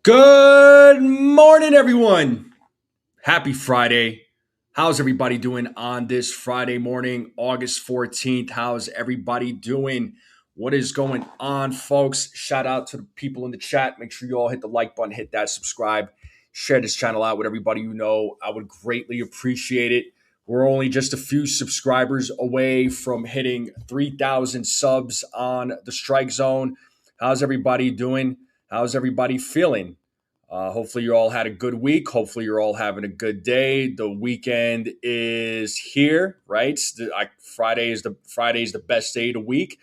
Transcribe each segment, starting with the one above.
Good morning, everyone. Happy Friday. How's everybody doing on this Friday morning, August 14th? How's everybody doing? What is going on, folks? Shout out to the people in the chat. Make sure you all hit the like button, hit that subscribe, share this channel out with everybody you know. I would greatly appreciate it. We're only just a few subscribers away from hitting 3,000 subs on the Strike Zone. How's everybody doing? How's everybody feeling? Hopefully you all had a good week. Hopefully you're all having a good day. The weekend is here, right? Friday is the best day of the week.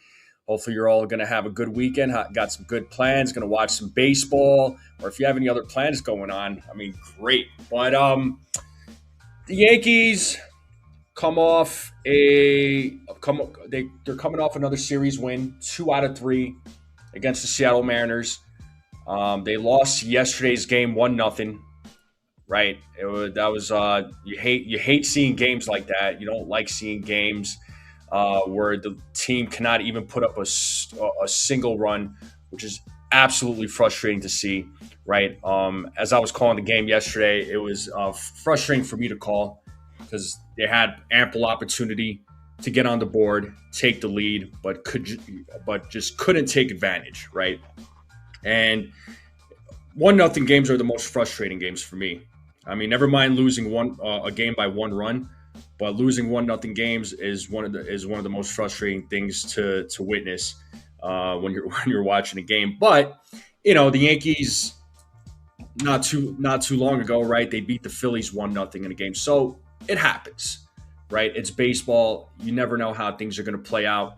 Hopefully you're all going to have a good weekend. Got some good plans. Going to watch some baseball, or if you have any other plans going on, I mean, great. But the Yankees come off they're coming off another series win, 2 out of 3 against the Seattle Mariners. They lost yesterday's game 1-0. Right? You hate seeing games like that. You don't like seeing games where the team cannot even put up a single run, which is absolutely frustrating to see. Right? As I was calling the game yesterday, it was frustrating for me to call because they had ample opportunity to get on the board, take the lead, but just couldn't take advantage. Right? And 1-0 games are the most frustrating games for me. I mean, never mind losing a game by 1 run, but losing 1-0 games is one of the most frustrating things to witness when you're watching a game. But the Yankees not too long ago, right? They beat the Phillies 1-0 in a game, so it happens, right? It's baseball. You never know how things are going to play out.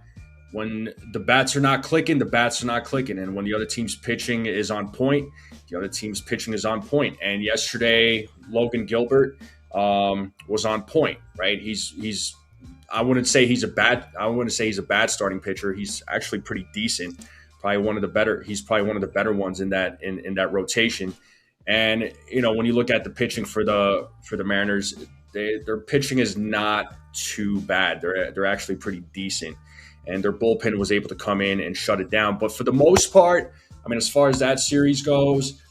When the bats are not clicking, the bats are not clicking. And when the other team's pitching is on point, the other team's pitching is on point. And yesterday, Logan Gilbert was on point, right? I wouldn't say he's a bad starting pitcher. He's actually pretty decent. He's probably one of the better ones in that rotation. And when you look at the pitching for the Mariners, their pitching is not too bad. They're actually pretty decent. And their bullpen was able to come in and shut it down. But for the most part, I mean, as far as that series goes,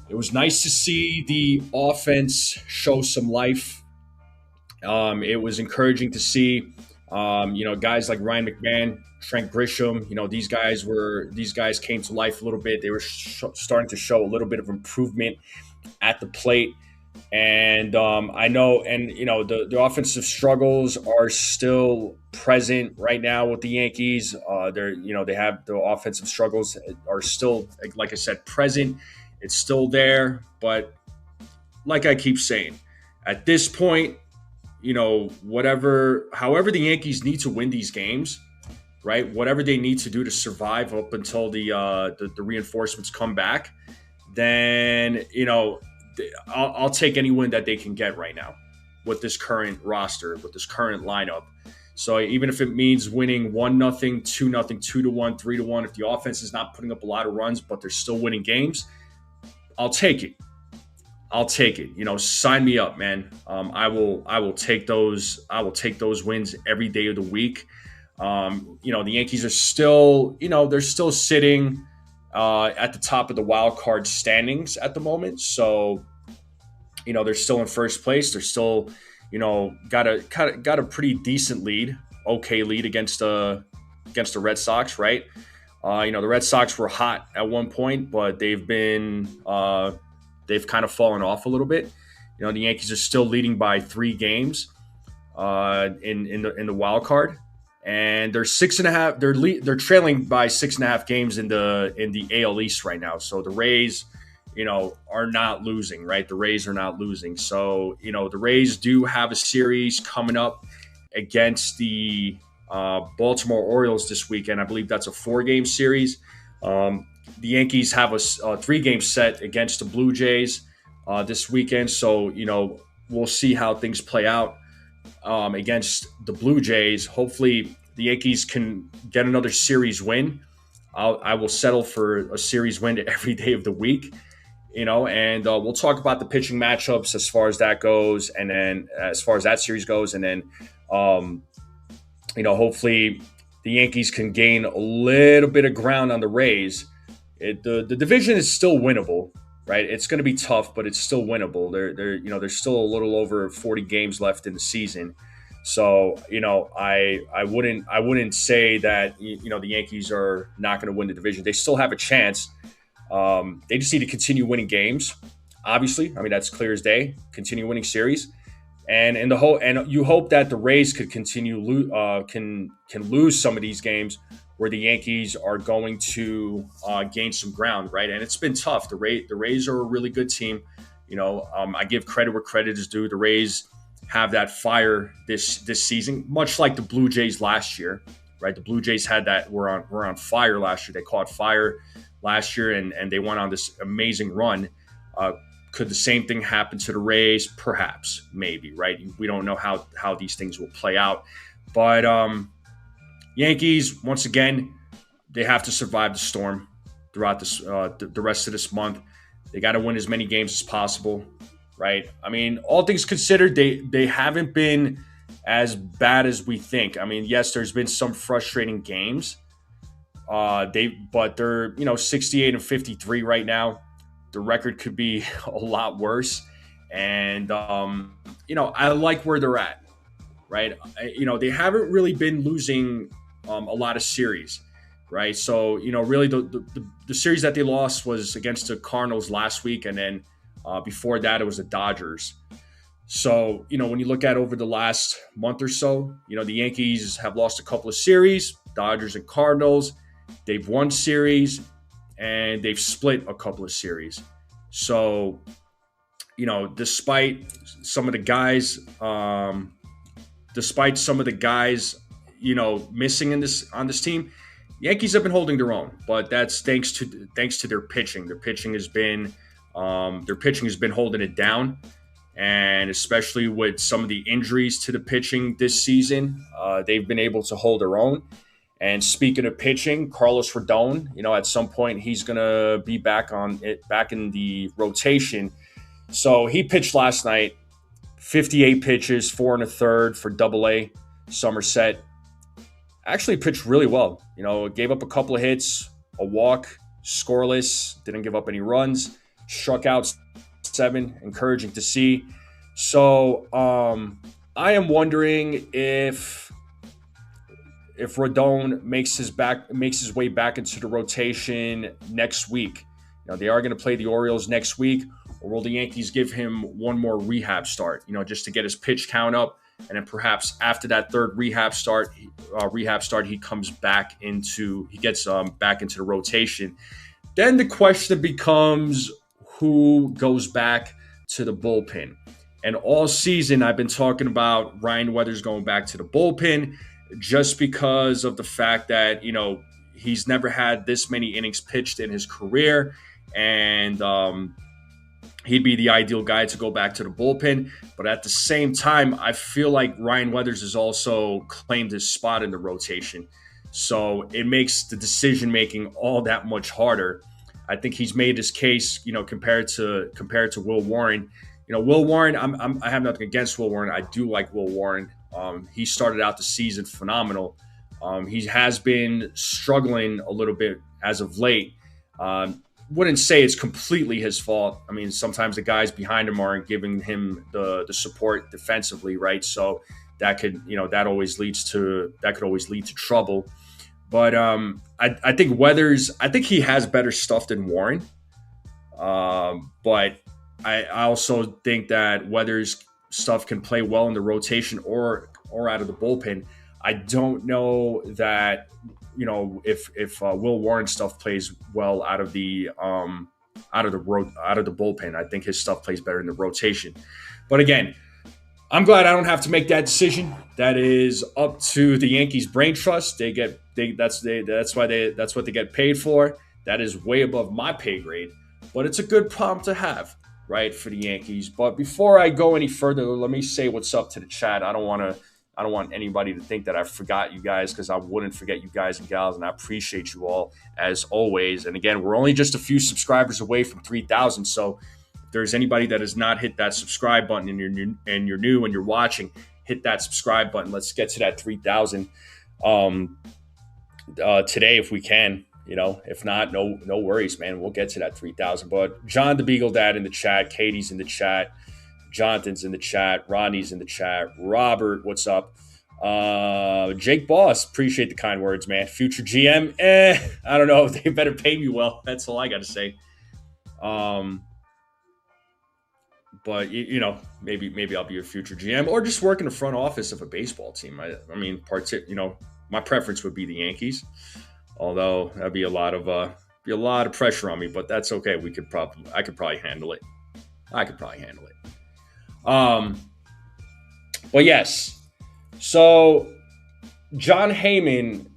it was nice to see the offense show some life. It was encouraging to see, guys like Ryan McMahon, Trent Grisham. These guys came to life a little bit. They were starting to show a little bit of improvement at the plate. And I know, and the offensive struggles are still present right now with the Yankees. They have the offensive struggles are still, like I said, present. It's still there, but like I keep saying, at this point, however the Yankees need to win these games, right? Whatever they need to do to survive up until the reinforcements come back, then I'll take any win that they can get right now with this current roster, with this current lineup. So even if it means winning 1-0, 2-0, 2-1, 3-1, if the offense is not putting up a lot of runs, but they're still winning games, I'll take it. Sign me up, man. I will take those. I will take those wins every day of the week. The Yankees are still, they're still sitting at the top of the wild card standings at the moment. So, they're still in first place. They're still, got a pretty decent lead, okay lead against the Red Sox, right? The Red Sox were hot at one point, but they've kind of fallen off a little bit. The Yankees are still leading by 3 games in the wild card. And they're 6.5. They're trailing by 6.5 games in the AL East right now. So the Rays, are not losing, right? The Rays are not losing. So the Rays do have a series coming up against the Baltimore Orioles this weekend. I believe that's a 4-game series. The Yankees have a 3-game set against the Blue Jays this weekend. So we'll see how things play out. Against the Blue Jays. Hopefully the Yankees can get another series win. I will settle for a series win every day of the week, and we'll talk about the pitching matchups as far as that goes. And then as far as that series goes, and then, hopefully the Yankees can gain a little bit of ground on the Rays. The division is still winnable, right? It's going to be tough, but it's still winnable. There's still a little over 40 games left in the season. So, I wouldn't say that, the Yankees are not going to win the division. They still have a chance. They just need to continue winning games. Obviously, I mean, that's clear as day. Continue winning series, and in the whole, and you hope that the Rays could can lose some of these games where the Yankees are going to gain some ground, right? And it's been tough. The Rays are a really good team. I give credit where credit is due. The Rays have that fire this season, much like the Blue Jays last year, right? The Blue Jays had that were on fire last year. They caught fire last year, and they went on this amazing run. Uh, could the same thing happen to the Rays? Perhaps, maybe, right? We don't know how these things will play out, but Yankees, once again, they have to survive the storm throughout the rest of this month. They got to win as many games as possible, right? I mean, all things considered, they haven't been as bad as we think. I mean, yes, there's been some frustrating games. But they're 68 and 53 right now. The record could be a lot worse, and I like where they're at, right? They haven't really been losing a lot of series, right? So really the series that they lost was against the Cardinals last week, and then before that it was the Dodgers. So when you look at over the last month or so, the Yankees have lost a couple of series, Dodgers and Cardinals. They've won series and they've split a couple of series. So, despite some of the guys, missing on this team, Yankees have been holding their own. But that's thanks to their pitching. Their pitching has been holding it down, and especially with some of the injuries to the pitching this season, they've been able to hold their own. And speaking of pitching, Carlos Rodon, at some point he's gonna be back in the rotation. So he pitched last night, 58 pitches, 4 1/3 for Double-A Somerset. Actually pitched really well. Gave up a couple of hits, a walk, scoreless, didn't give up any runs, struck out 7, encouraging to see. So I am wondering if Rodon makes his way back into the rotation next week. They are going to play the Orioles next week, or will the Yankees give him one more rehab start, just to get his pitch count up, and then perhaps after that third rehab start, he gets back into the rotation. Then the question becomes, who goes back to the bullpen? And all season I've been talking about Ryan Weathers going back to the bullpen, just because of the fact that, he's never had this many innings pitched in his career, and he'd be the ideal guy to go back to the bullpen. But at the same time, I feel like Ryan Weathers has also claimed his spot in the rotation. So it makes the decision-making all that much harder. I think he's made his case, compared to Will Warren. Will Warren, I have nothing against Will Warren. I do like Will Warren. He started out the season phenomenal. He has been struggling a little bit as of late. Wouldn't say it's completely his fault. I mean, sometimes the guys behind him aren't giving him the support defensively, right? So that could always lead to trouble. But I think Weathers, I think he has better stuff than Warren. But I also think that Weathers' stuff can play well in the rotation or out of the bullpen. I don't know that if Will Warren stuff plays well out of the bullpen. I think his stuff plays better in the rotation. But again, I'm glad I don't have to make that decision. That is up to the Yankees brain trust. That's what they get paid for. That is way above my pay grade. But it's a good problem to have, right, for the Yankees. But before I go any further, let me say what's up to the chat. I don't want anybody to think that I forgot you guys, because I wouldn't forget you guys and gals, and I appreciate you all as always. And again, we're only just a few subscribers away from 3,000. So if there's anybody that has not hit that subscribe button and you're new and you're watching, hit that subscribe button. Let's get to that 3,000 today if we can. If not, no worries, man. We'll get to that 3,000. But John the Beagle Dad in the chat, Katie's in the chat, Jonathan's in the chat, Ronnie's in the chat, Robert, what's up? Jake Boss, appreciate the kind words, man. Future GM, I don't know. They better pay me well. That's all I got to say. But maybe I'll be a future GM or just work in the front office of a baseball team. I mean, my preference would be the Yankees, although that'd be a lot of pressure on me. But that's okay. I could probably handle it. But yes. So Jon Heyman,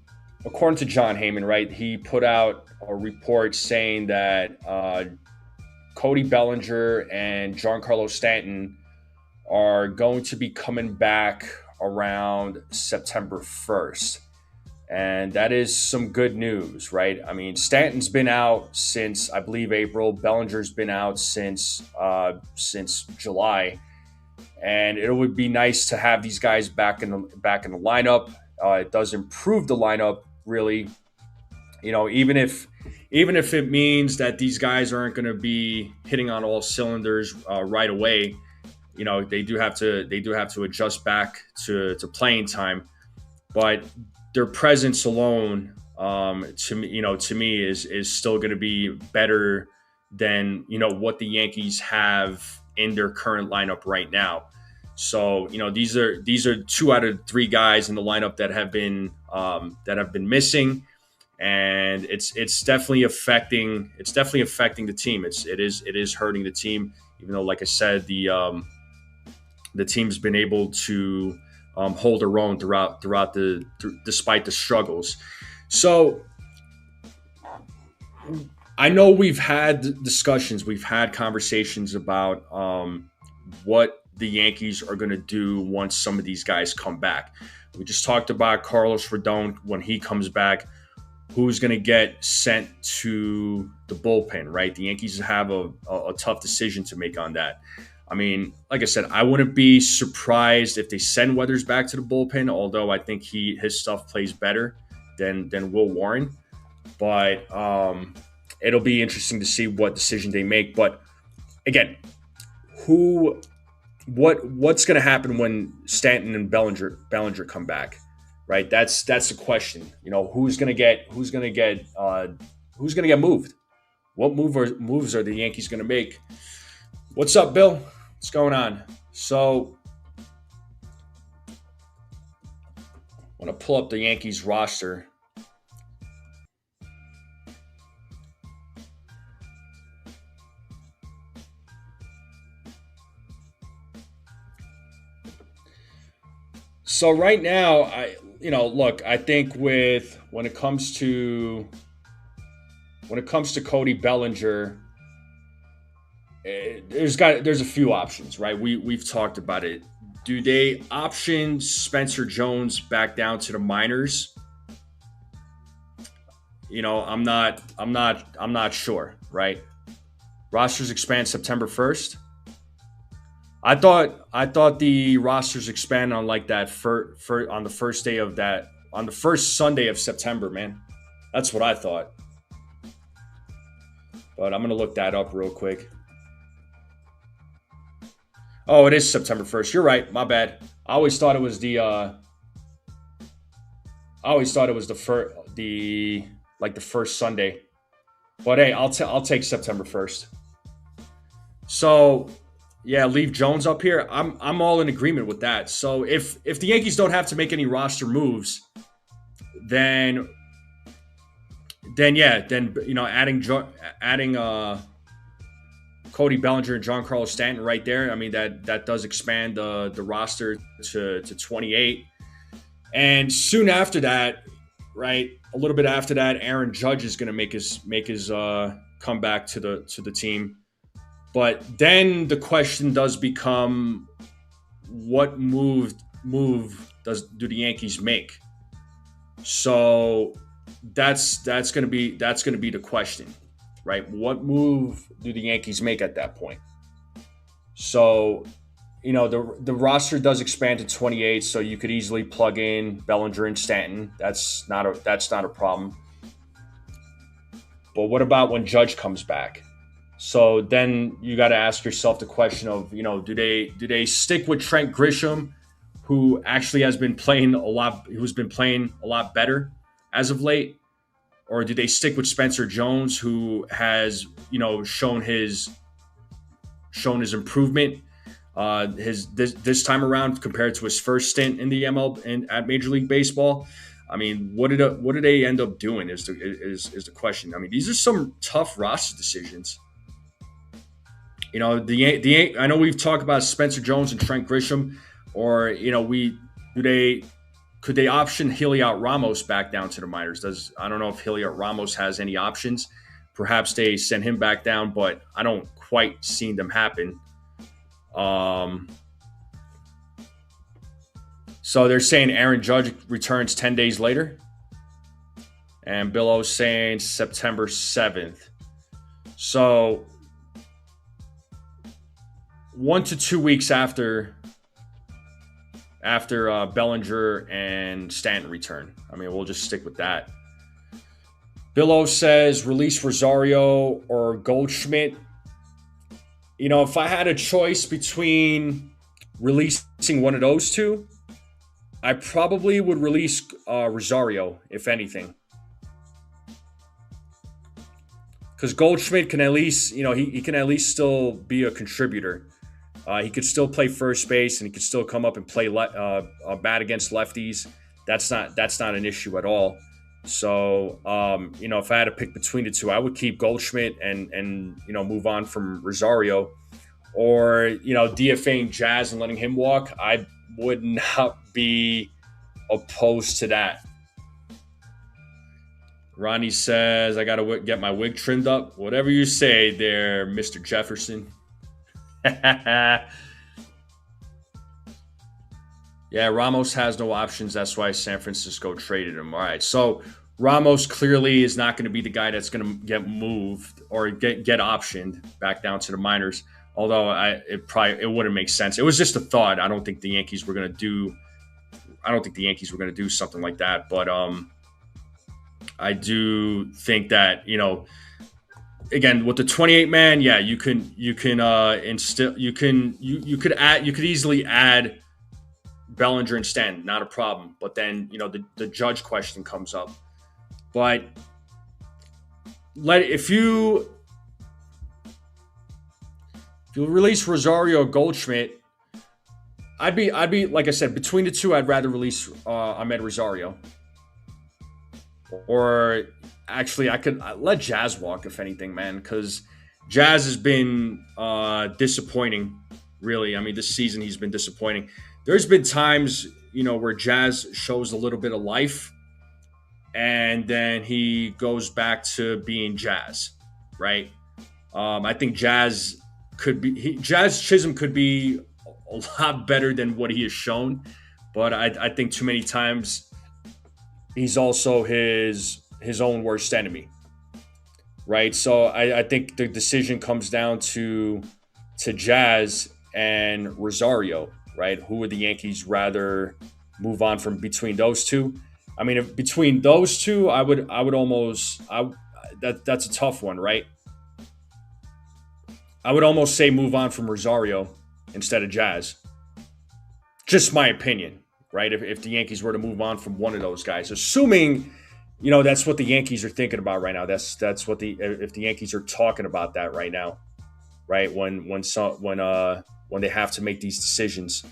according to Jon Heyman, right? He put out a report saying that Cody Bellinger and Giancarlo Stanton are going to be coming back around September 1st. And that is some good news, right? I mean, Stanton's been out since, I believe, April. Bellinger's been out since July. And it would be nice to have these guys back in the lineup. It does improve the lineup, really. Even if it means that these guys aren't going to be hitting on all cylinders right away, they do have to adjust back to playing time. But their presence alone, to me, is still going to be better than what the Yankees have in their current lineup right now. So these are 2 out of 3 guys in the lineup that have been missing, and it's definitely affecting the team. It is hurting the team, even though, like I said, the team's been able to hold their own despite the struggles. So I know we've had discussions, we've had conversations about what the Yankees are going to do once some of these guys come back. We just talked about Carlos Rodon when he comes back, who's going to get sent to the bullpen, right? The Yankees have a tough decision to make on that. I mean, like I said, I wouldn't be surprised if they send Weathers back to the bullpen, although I think his stuff plays better than Will Warren. But it'll be interesting to see what decision they make. But again, what's going to happen when Stanton and Bellinger come back, right? That's the question. Who's going to get moved? What moves are the Yankees going to make? What's up, Bill? What's going on? So I want to pull up the Yankees roster. So right now, I think when it comes to Cody Bellinger, there's a few options, right? We've talked about it. Do they option Spencer Jones back down to the minors? I'm not sure, right? Rosters expand September 1st. I thought the rosters expand on like that on the first day of that, on the first Sunday of September, man. That's what I thought. But I'm going to look that up real quick. Oh, it is September 1st. You're right. My bad. I always thought it was the first Sunday. But hey, I'll take September 1st. So, yeah, leave Jones up here. I'm all in agreement with that. So if the Yankees don't have to make any roster moves, then adding Cody Bellinger and Giancarlo Stanton right there. I mean that does expand the roster to 28. And soon after that, right, a little bit after that, Aaron Judge is going to make his comeback to the team. But then the question does become, what move do the Yankees make? So that's going to be the question, right? What move do the Yankees make at that point? So, the roster does expand to 28, so you could easily plug in Bellinger and Stanton. That's not a problem. But what about when Judge comes back? So then you got to ask yourself the question of, do they stick with Trent Grisham, who actually has been playing a lot, who's been playing a lot better as of late, or do they stick with Spencer Jones, who has shown his improvement his this time around compared to his first stint in the ML and at Major League Baseball? I mean, what did they end up doing? Is the question. I mean, these are some tough roster decisions. The I know we've talked about Spencer Jones and Trent Grisham, or we do they could they option Heliot Ramos back down to the minors? I don't know if Heliot Ramos has any options. Perhaps they send him back down, but I don't quite see them happen. Um, so they're saying Aaron Judge returns 10 days later, and Bill O's saying September 7th. So 1 to 2 weeks after Bellinger and Stanton return. I mean, we'll just stick with that. Bill O says release Rosario or Goldschmidt. If I had a choice between releasing one of those two, I probably would release Rosario, if anything. Because Goldschmidt can at least, he can at least still be a contributor. He could still play first base, and he could still come up and play bat against lefties. That's not an issue at all. So, if I had to pick between the two, I would keep Goldschmidt and move on from Rosario, or DFAing Jazz and letting him walk. I would not be opposed to that. Ronnie says I gotta get my wig trimmed up. Whatever you say, there, Mr. Jefferson. Yeah, Ramos has no options. That's why San Francisco traded him. All right, so Ramos clearly is not going to be the guy that's going to get moved or get optioned back down to the minors. Although it wouldn't make sense. It was just a thought. I don't think the Yankees were going to do something like that. But I do think that again, with the 28 man, yeah, you could easily add Bellinger and Stanton, not a problem. But then the Judge question comes up. But if you release Rosario or Goldschmidt, I'd be like I said, between the two, I'd rather release Ahmed Rosario. Or actually, I could let Jazz walk, if anything, man, because Jazz has been disappointing, really. I mean, this season he's been disappointing. There's been times, where Jazz shows a little bit of life, and then he goes back to being Jazz, right? I think Jazz Chisholm could be a lot better than what he has shown, but I think too many times he's also his own worst enemy, right? So I think the decision comes down to Jazz and Rosario, right? Who would the Yankees rather move on from between those two? I mean, if between those two, I would almost that's a tough one, right? I would almost say move on from Rosario instead of Jazz. Just my opinion, right? If the Yankees were to move on from one of those guys, assuming that's what the Yankees are thinking about right now. That's what if the Yankees are talking about that right now, right? When they have to make these decisions.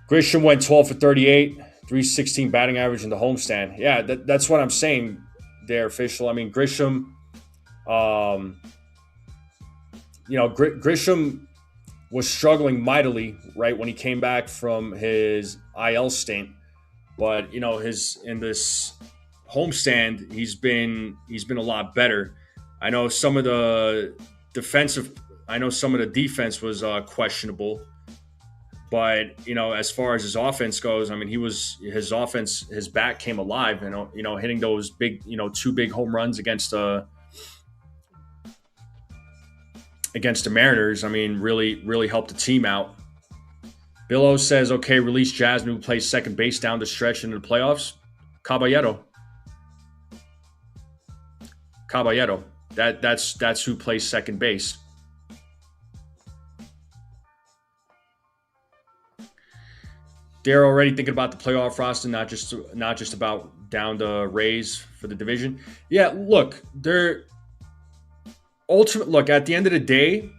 Grisham went 12 for 38, 316 batting average in the homestand. Yeah, that's what I'm saying there, official. I mean, Grisham, Grisham was struggling mightily, right, when he came back from his IL stint. But in this homestand, he's been a lot better. I know some of the defense was questionable, but as far as his offense goes, I mean, his bat came alive, hitting those big, 2 big home runs against the Mariners. I mean, really helped the team out. Bill O says, okay, release Jasmine, who plays second base down the stretch into the playoffs. Caballero. Caballero. That's who plays second base. They're already thinking about the playoff roster, not just about down the Rays for the division. Yeah, look, they're ultimate. Look, at the end of the day,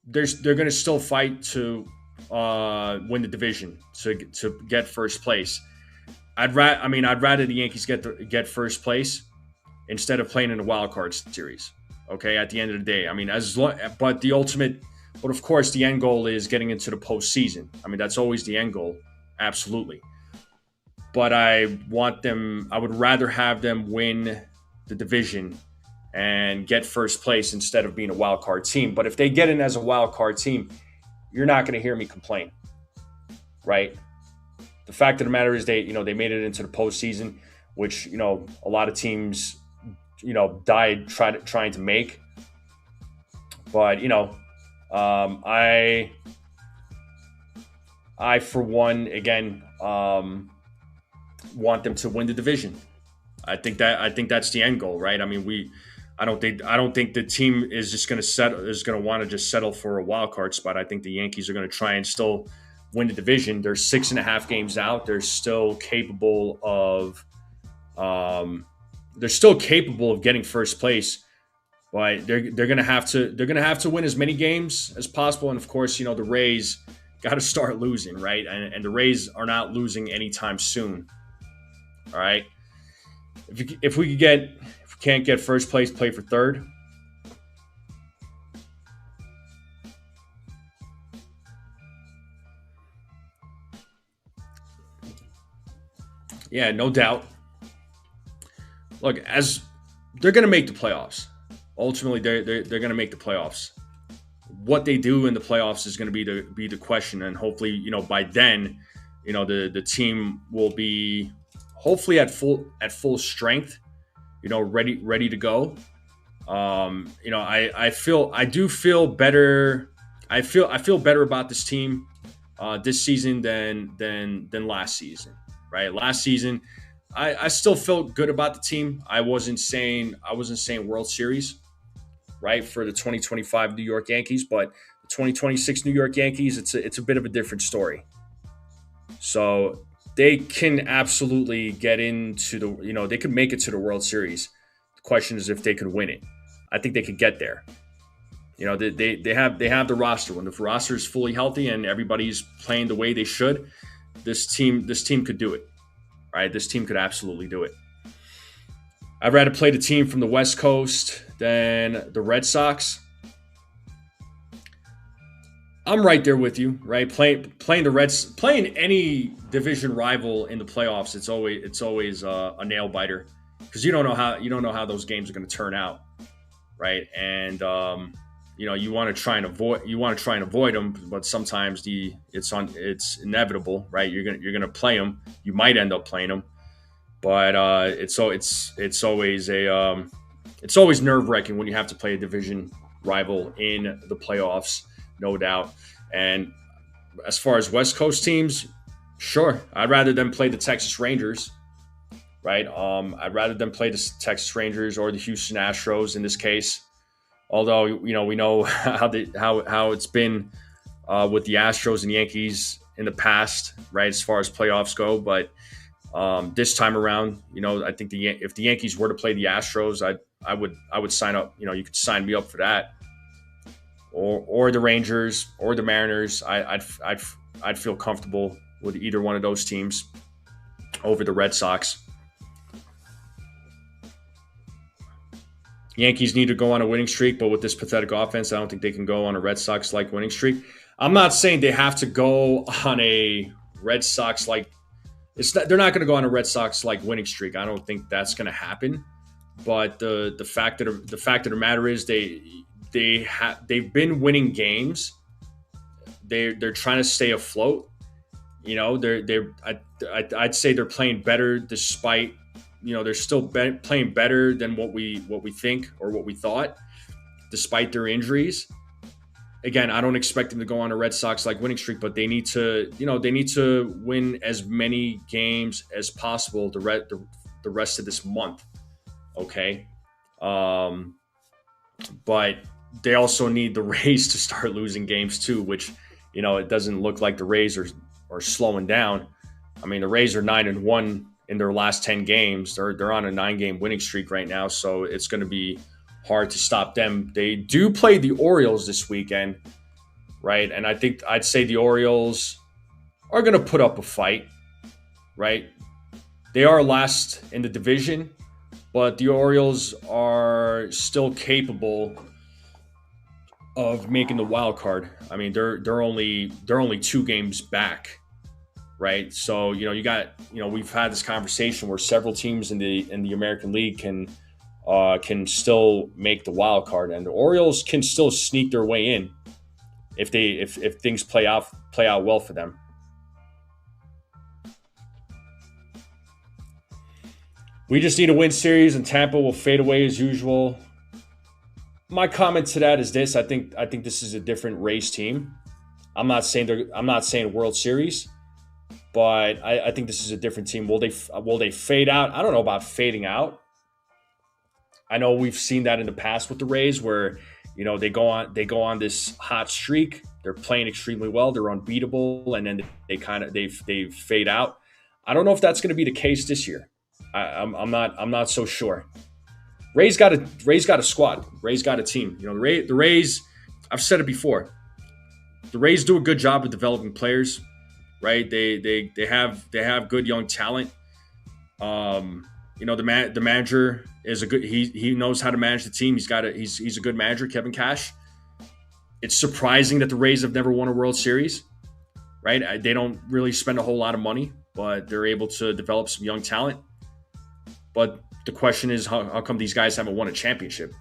they're going to still fight to win the division to get first place. I'd rather the Yankees get first place instead of playing in a wild card series. Okay, at the end of the day, I mean, but the ultimate, but of course, the end goal is getting into the postseason. I mean, that's always the end goal, absolutely. But I would rather have them win the division and get first place instead of being a wild card team. But if they get in as a wild card team, you're not going to hear me complain, right? The fact of the matter is they made it into the postseason, which a lot of teams died trying to make. But I for one again want them to win the division. I think that's the end goal, right? I mean, I don't think the team is just going to want to just settle for a wild card spot. I think the Yankees are going to try and still win the division. They're 6.5 games out. They're still capable of getting first place, but they're going to have to win as many games as possible. And of course, the Rays got to start losing, right? And the Rays are not losing anytime soon. All right. If we can't get first place, play for third. Yeah, no doubt. Look, as they're going to make the playoffs. Ultimately, they're going to make the playoffs. What they do in the playoffs is going to be the question, and hopefully, by then, the team will be hopefully at full strength, ready to go. I feel better. I feel better about this team this season than last season. Right, last season, I still felt good about the team. I wasn't saying World Series, right, for the 2025 New York Yankees, but the 2026 New York Yankees, it's a bit of a different story. So they can absolutely get into they could make it to the World Series. The question is if they could win it. I think they could get there. They have the roster. When the roster is fully healthy and everybody's playing the way they should, this team could do it. Right? This team could absolutely do it. I'd rather play the team from the West Coast than the Red Sox. I'm right there with you, right? Playing the Reds, playing any division rival in the playoffs, it's always a nail biter because you don't know how those games are going to turn out, right? And you want to try and avoid them, but sometimes it's inevitable, right? You're gonna play them. You might end up playing them, but it's always nerve wracking when you have to play a division rival in the playoffs. No doubt. And as far as West Coast teams, sure, I'd rather them play the Texas Rangers, right? I'd rather them play the Texas Rangers or the Houston Astros in this case. Although we know how it's been with the Astros and Yankees in the past, right? As far as playoffs go, but this time around, I think if the Yankees were to play the Astros, I would sign up. You could sign me up for that. Or the Rangers or the Mariners, I'd feel comfortable with either one of those teams over the Red Sox. Yankees need to go on a winning streak, but with this pathetic offense, I don't think they can go on a Red Sox-like winning streak. I'm not saying they have to go on a Red Sox-like. They're not going to go on a Red Sox-like winning streak. I don't think that's going to happen. But the fact of the matter is they've been winning games. They're trying to stay afloat. I'd say they're playing better despite. They're still playing better than what we think or what we thought, despite their injuries. Again, I don't expect them to go on a Red Sox-like winning streak, but they need to win as many games as possible the rest of this month. Okay, Um, but they also need the Rays to start losing games too, which it doesn't look like the Rays are slowing down. I mean, the Rays are 9-1 in their last 10 games. They're on a 9-game winning streak right now, so it's going to be hard to stop them. They do play the Orioles this weekend, right? And I think I'd say the Orioles are going to put up a fight, right? They are last in the division, but the Orioles are still capable of making the wild card. I mean, they're only 2 games back, right? So we've had this conversation where several teams in the American League can still make the wild card, and the Orioles can still sneak their way in if things play out well for them. We just need a win series, and Tampa will fade away as usual. My comment to that is this: I think this is a different Rays team. I'm not saying World Series, but I think this is a different team. Will they fade out? I don't know about fading out. I know we've seen that in the past with the Rays, where they go on this hot streak. They're playing extremely well. They're unbeatable, and then they fade out. I don't know if that's going to be the case this year. I'm not so sure. Rays got a squad. Rays got a team. The Rays. I've said it before. The Rays do a good job of developing players, right? They have good young talent. The manager is a good. He knows how to manage the team. He's a good manager, Kevin Cash. It's surprising that the Rays have never won a World Series, right? They don't really spend a whole lot of money, but they're able to develop some young talent. But the question is, how come these guys haven't won a championship?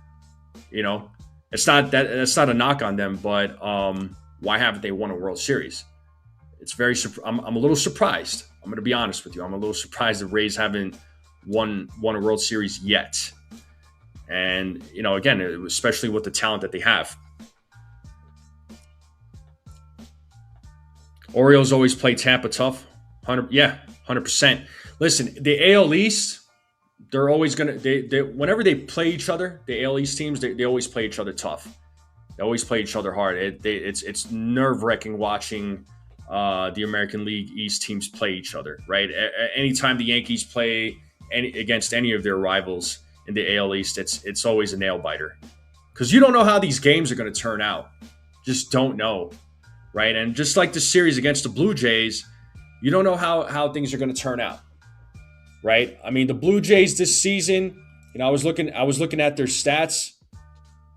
It's not that that's not a knock on them, but why haven't they won a World Series? It's I'm a little surprised. I'm going to be honest with you. I'm a little surprised the Rays haven't won a World Series yet. And again, especially with the talent that they have. Orioles always play Tampa tough. 100%. Listen, the AL East. They're always gonna. They whenever they play each other, the AL East teams, they always play each other tough. They always play each other hard. It's nerve-wracking watching the American League East teams play each other. Right. Anytime the Yankees play against any of their rivals in the AL East, it's always a nail biter because you don't know how these games are going to turn out. Just don't know. Right. And just like the series against the Blue Jays, you don't know how things are going to turn out. Right. I mean, the Blue Jays this season, I was looking at their stats.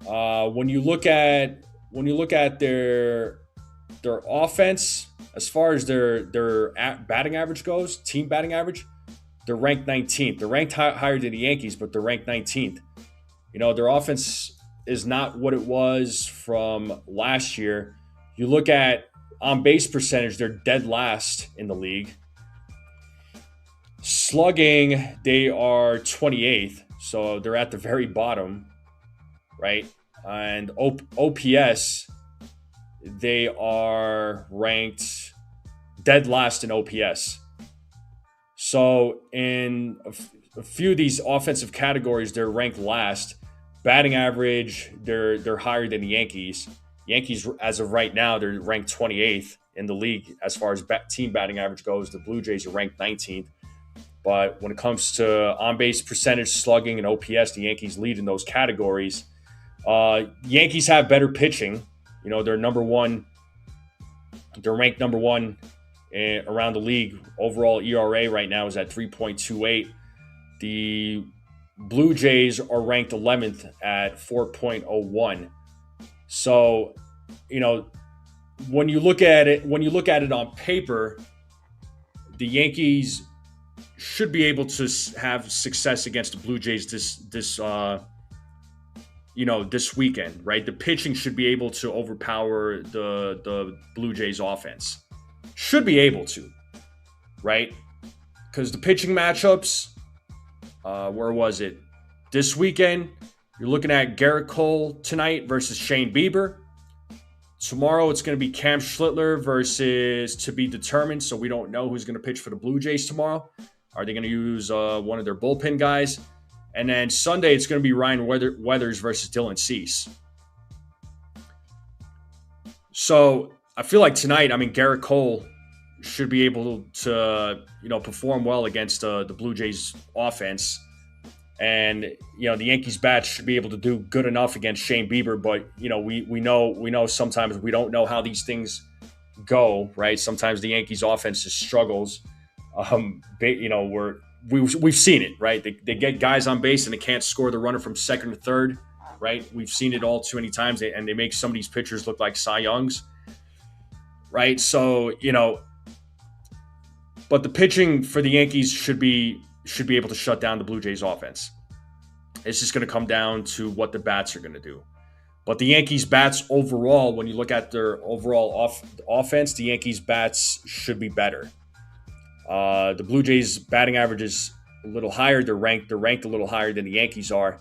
When you look at their offense, as far as their batting average goes, team batting average, they're ranked 19th. They're ranked higher than the Yankees, but they're ranked 19th. Their offense is not what it was from last year. You look at on base percentage, they're dead last in the league. Slugging, they are 28th, so they're at the very bottom, right? And OPS, they are ranked dead last in OPS. So in a few of these offensive categories, they're ranked last. Batting average, they're higher than the Yankees. Yankees, as of right now, they're ranked 28th in the league as far as team batting average goes. The Blue Jays are ranked 19th. But when it comes to on-base percentage, slugging, and OPS, the Yankees lead in those categories. Yankees have better pitching. They're number one. They're ranked number one around the league. Overall ERA right now is at 3.28. The Blue Jays are ranked 11th at 4.01. So, when you look at it on paper, the Yankees should be able to have success against the Blue Jays this weekend, right? The pitching should be able to overpower the Blue Jays offense. Should be able to, right? Because the pitching matchups, where was it? This weekend, you're looking at Garrett Cole tonight versus Shane Bieber. Tomorrow, it's going to be Cam Schlittler versus to be determined. So we don't know who's going to pitch for the Blue Jays tomorrow. Are they going to use one of their bullpen guys? And then Sunday, it's going to be Ryan Weathers versus Dylan Cease. So I feel like tonight, I mean, Garrett Cole should be able to, perform well against the Blue Jays offense. And, the Yankees bats should be able to do good enough against Shane Bieber. But, we know sometimes we don't know how these things go, right? Sometimes the Yankees offense just struggles. We've seen it, right? They get guys on base and they can't score the runner from second to third, right? We've seen it all too many times, and they make some of these pitchers look like Cy Youngs, right? So, but the pitching for the Yankees should be able to shut down the Blue Jays offense. It's just going to come down to what the bats are going to do. But the Yankees bats overall, when you look at their overall offense, the Yankees bats should be better. The Blue Jays batting average is a little higher. They're ranked a little higher than the Yankees are.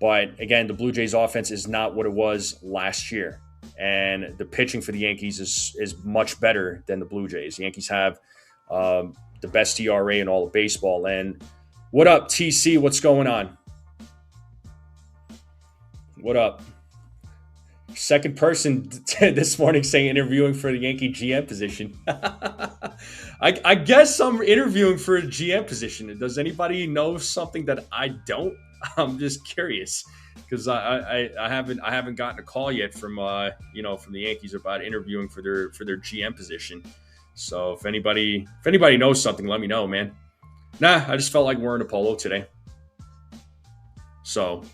But again, the Blue Jays offense is not what it was last year. And the pitching for the Yankees is much better than the Blue Jays. The Yankees have the best ERA in all of baseball. And what up, TC? What's going on? What up? Second person this morning saying interviewing for the Yankee GM position. I guess I'm interviewing for a GM position. Does anybody know something that I don't? I'm just curious because I haven't gotten a call yet from from the Yankees about interviewing for their GM position. So if anybody knows something, let me know, man. Nah, I just felt like wearing a polo today. So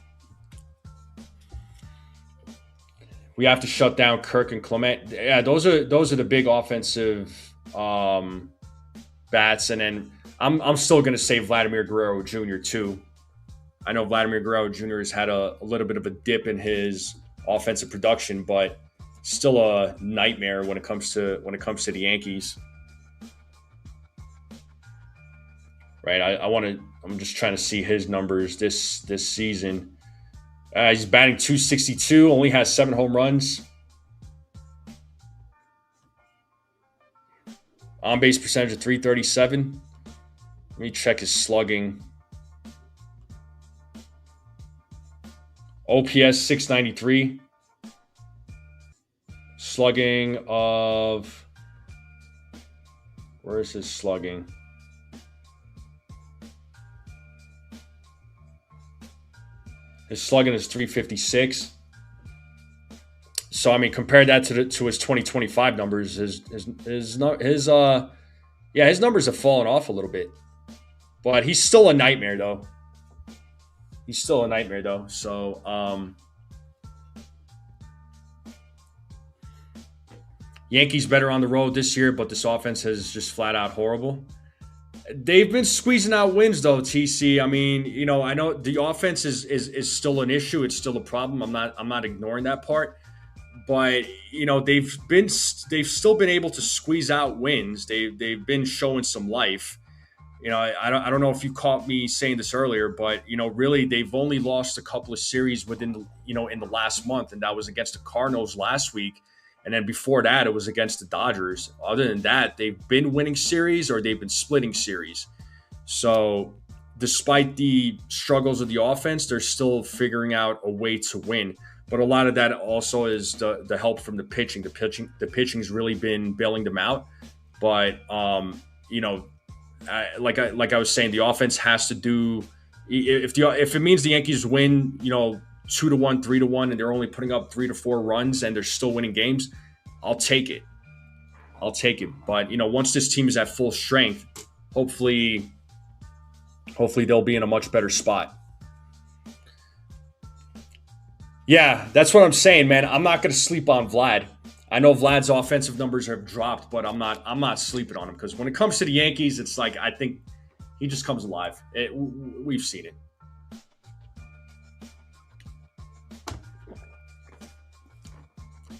we have to shut down Kirk and Clement. Yeah, those are the big offensive bats. And then I'm still going to say Vladimir Guerrero Jr. too. I know Vladimir Guerrero Jr. has had a little bit of a dip in his offensive production, but still a nightmare when it comes to the Yankees. Right, I'm just trying to see his numbers this season. He's batting .262, only has 7 home runs. On-base percentage of .337. Let me check his slugging. OPS .693. Slugging of... Where is his slugging? His slugging is .356. So I mean, compare that to his 2025 numbers. His numbers have fallen off a little bit, but he's still a nightmare though. So Yankees better on the road this year, but this offense is just flat out horrible. They've been squeezing out wins though, TC. I mean, I know the offense is still an issue. It's still a problem. I'm not ignoring that part. But they've still been able to squeeze out wins. They've been showing some life. I don't know if you caught me saying this earlier, but really they've only lost a couple of series within in the last month, and that was against the Cardinals last week. And then before that, it was against the Dodgers. Other than that, they've been winning series or they've been splitting series. So despite the struggles of the offense, they're still figuring out a way to win. But a lot of that also is the help from the pitching. The pitching's really been bailing them out. But like I was saying, the offense has to do. If it means the Yankees win, 2-1, 3-1, and they're only putting up 3 to 4 runs and they're still winning games, I'll take it. But once this team is at full strength, hopefully they'll be in a much better spot. Yeah, that's what I'm saying, man. I'm not going to sleep on Vlad. I know Vlad's offensive numbers have dropped, but I'm not sleeping on him because when it comes to the Yankees, it's like I think he just comes alive. We've seen it.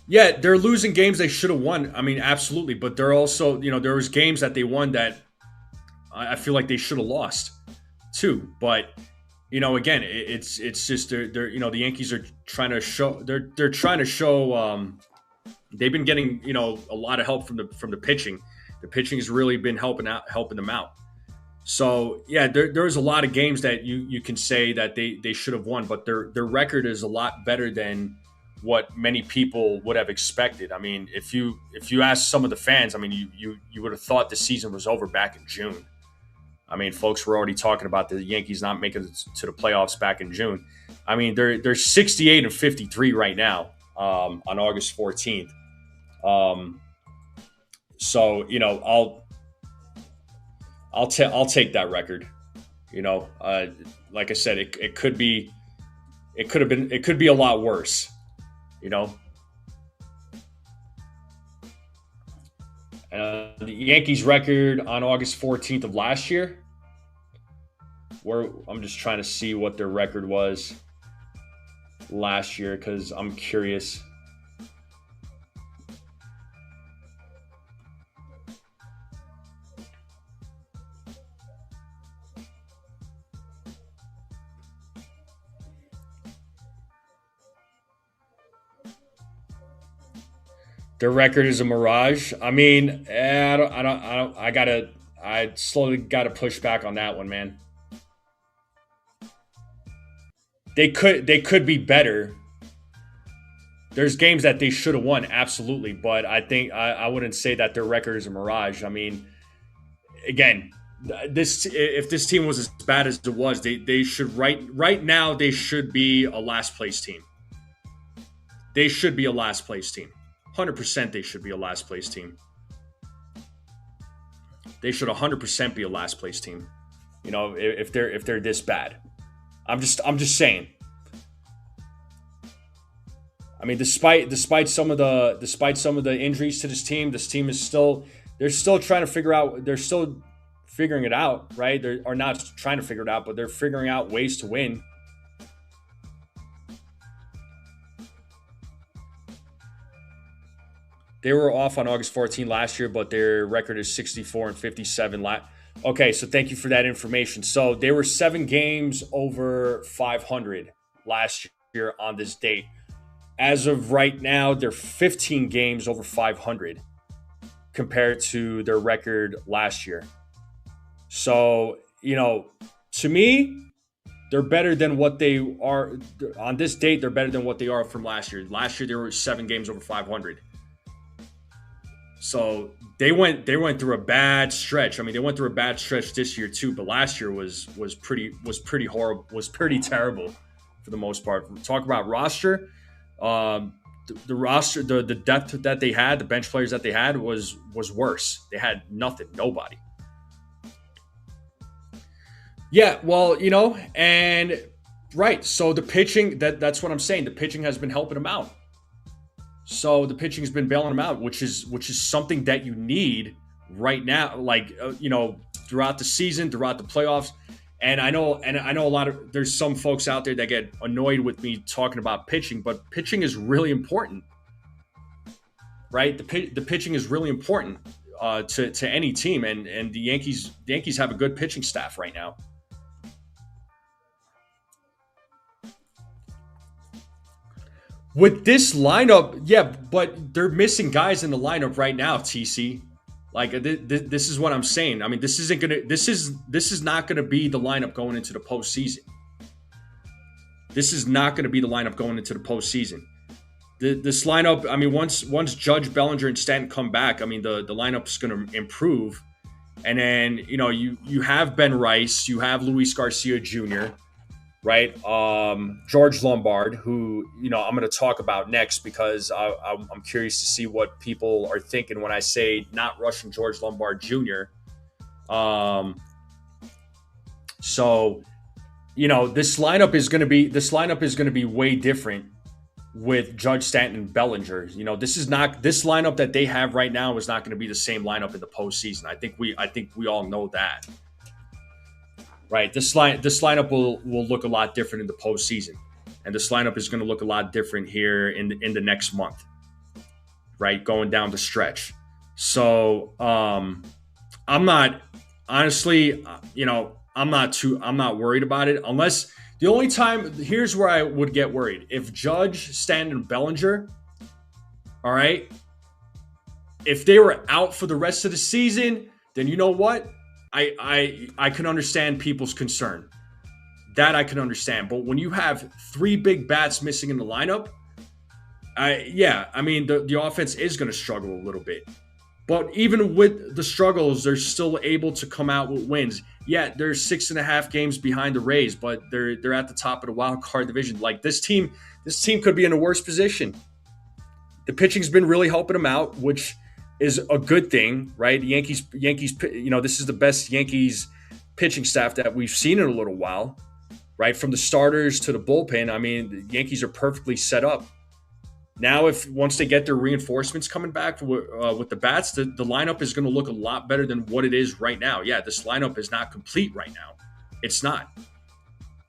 Yeah, they're losing games they should have won. I mean, absolutely, but they're also, there was games that they won that I feel like they should have lost too. But again, it's just they're the Yankees are trying to show they're trying to show they've been getting a lot of help from the pitching. The pitching has really been helping them out. So yeah, there's a lot of games that you can say that they should have won, but their record is a lot better than what many people would have expected. I mean, if you ask some of the fans, I mean, you would have thought the season was over back in June. I mean, folks were already talking about the Yankees not making it to the playoffs back in June. I mean, they're 68 and 53 right now, on August 14th. Um, so I'll take that record. You know, like I said, it could be, it could be a lot worse. You know, the Yankees record on August 14th of last year, where I'm just trying to see what their record was last year because I'm curious. Their record is a mirage. I mean, I slowly gotta push back on that one, man. They could be better. There's games that they should have won, absolutely, but I think I wouldn't say that their record is a mirage. I mean, again, this if this team was as bad as it was, they should right now they should be a last place team. They should be a last place team. 100% they should be a last place team. They should 100% be a last place team. You know, if they're this bad. I'm just saying. I mean, despite some of the injuries to this team is still they're still trying to figure out they're still figuring it out, right? They are not trying to figure it out, but they're figuring out ways to win. They were off on August 14 last year, but their record is 64 and 57. Okay, so thank you for that information. So they were 7 games over 500 last year on this date. As of right now, they're 15 games over 500 compared to their record last year. So, to me, they're better than what they are on this date. They're better than what they are from last year. Last year, they were 7 games over 500. So they went through a bad stretch. I mean, they went through a bad stretch this year too, but last year was pretty horrible, was pretty terrible for the most part. Talk about roster, the roster, the depth that they had, the bench players that they had was worse. They had nothing, nobody. Yeah, well, and right. So the pitching that's what I'm saying. The pitching has been helping them out. So the pitching has been bailing them out, which is something that you need right now, like throughout the season, throughout the playoffs. And I know a lot of there's some folks out there that get annoyed with me talking about pitching, but pitching is really important, right? The pitching is really important to any team, and the Yankees have a good pitching staff right now. With this lineup, yeah, but they're missing guys in the lineup right now. TC, like this is what I'm saying. I mean, this is not gonna be the lineup going into the postseason. This is not gonna be the lineup going into the postseason. This lineup, I mean, once Judge, Bellinger, and Stanton come back, I mean the lineup's gonna improve. And then you have Ben Rice, you have Luis Garcia Jr., right? George Lombard, who I'm going to talk about next because I'm curious to see what people are thinking when I say not rushing George Lombard Jr. So this lineup is going to be way different with Judge, Stanton, and Bellinger. This lineup that they have right now is not going to be the same lineup in the postseason. I think we all know that. Right, this lineup will look a lot different in the postseason, and this lineup is going to look a lot different here in the next month, right, going down the stretch. So I'm not honestly, I'm not worried about it unless the only time here's where I would get worried if Judge, Stanton, and Bellinger, all right, if they were out for the rest of the season, then you know what? I can understand people's concern. That I can understand. But when you have three big bats missing in the lineup, I mean the offense is going to struggle a little bit. But even with the struggles, they're still able to come out with wins. Yeah, they're 6.5 games behind the Rays, but they're at the top of the wild card division. Like this team could be in a worse position. The pitching's been really helping them out, which is a good thing, right? The Yankees, this is the best Yankees pitching staff that we've seen in a little while, right? From the starters to the bullpen, I mean, the Yankees are perfectly set up. Now, if once they get their reinforcements coming back with the bats, the lineup is going to look a lot better than what it is right now. Yeah, this lineup is not complete right now. It's not.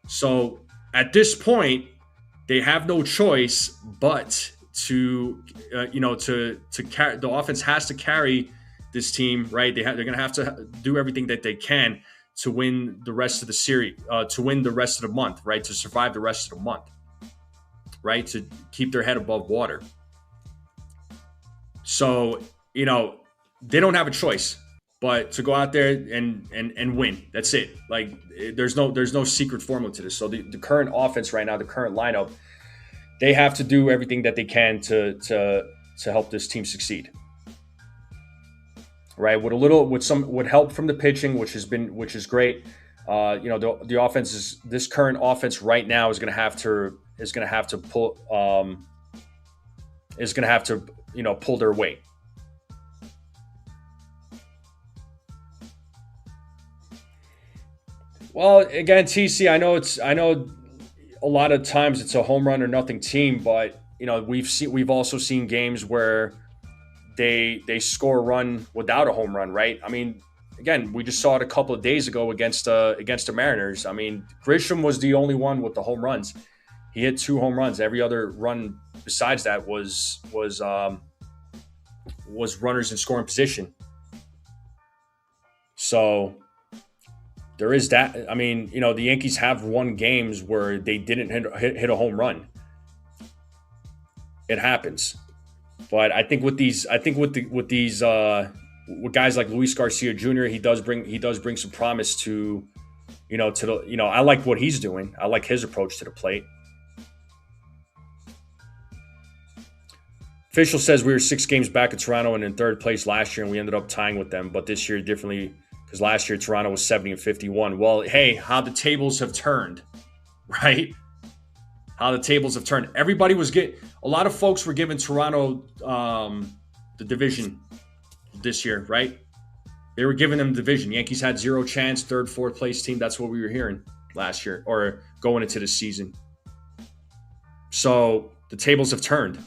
So at this point, they have no choice but to carry. The offense has to carry this team, right? They're going to have to do everything that they can to win the rest of the series, to win the rest of the month, right? To survive the rest of the month. Right, to keep their head above water. So, they don't have a choice but to go out there and win. That's it. Like there's no secret formula to this. So the current offense right now, the current lineup, they have to do everything that they can to help this team succeed. Right, with help from the pitching, which is great. The offense this current offense right now is going to have to pull their weight. Well, again, TC, I know a lot of times it's a home run or nothing team, but we've also seen games where they score a run without a home run, right? I mean, again, we just saw it a couple of days ago against the Mariners. I mean, Grisham was the only one with the home runs. He hit 2 home runs. Every other run besides that was runners in scoring position. So there is that. I mean, the Yankees have won games where they didn't hit a home run. It happens, but I think with guys like Luis Garcia Jr., he does bring some promise to I like what he's doing. I like his approach to the plate. Official says we were 6 games back at Toronto and in third place last year, and we ended up tying with them. But this year differently, because last year Toronto was 70 and 51. Well, hey, how the tables have turned, right? How the tables have turned. Everybody was a lot of folks were giving Toronto the division this year, right? They were giving them the division. Yankees had 0 chance, third, fourth place team. That's what we were hearing last year or going into the season. So the tables have turned.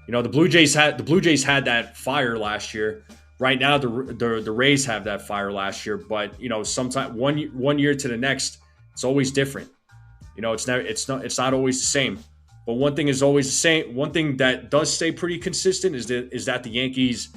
The Blue Jays had that fire last year. Right now, the Rays have that fire last year. But sometime one year to the next, it's always different. It's not always the same. But one thing is always the same. One thing that does stay pretty consistent is that the Yankees,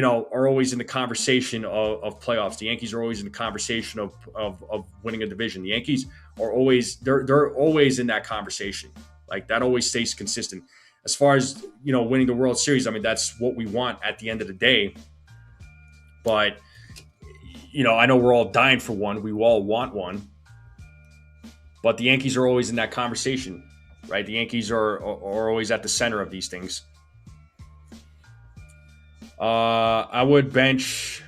are always in the conversation of playoffs. The Yankees are always in the conversation of winning a division. The Yankees are always they're always in that conversation. Like that always stays consistent. As far as, winning the World Series, I mean, that's what we want at the end of the day. But, I know we're all dying for one. We all want one. But the Yankees are always in that conversation, right? The Yankees are always at the center of these things. I would bench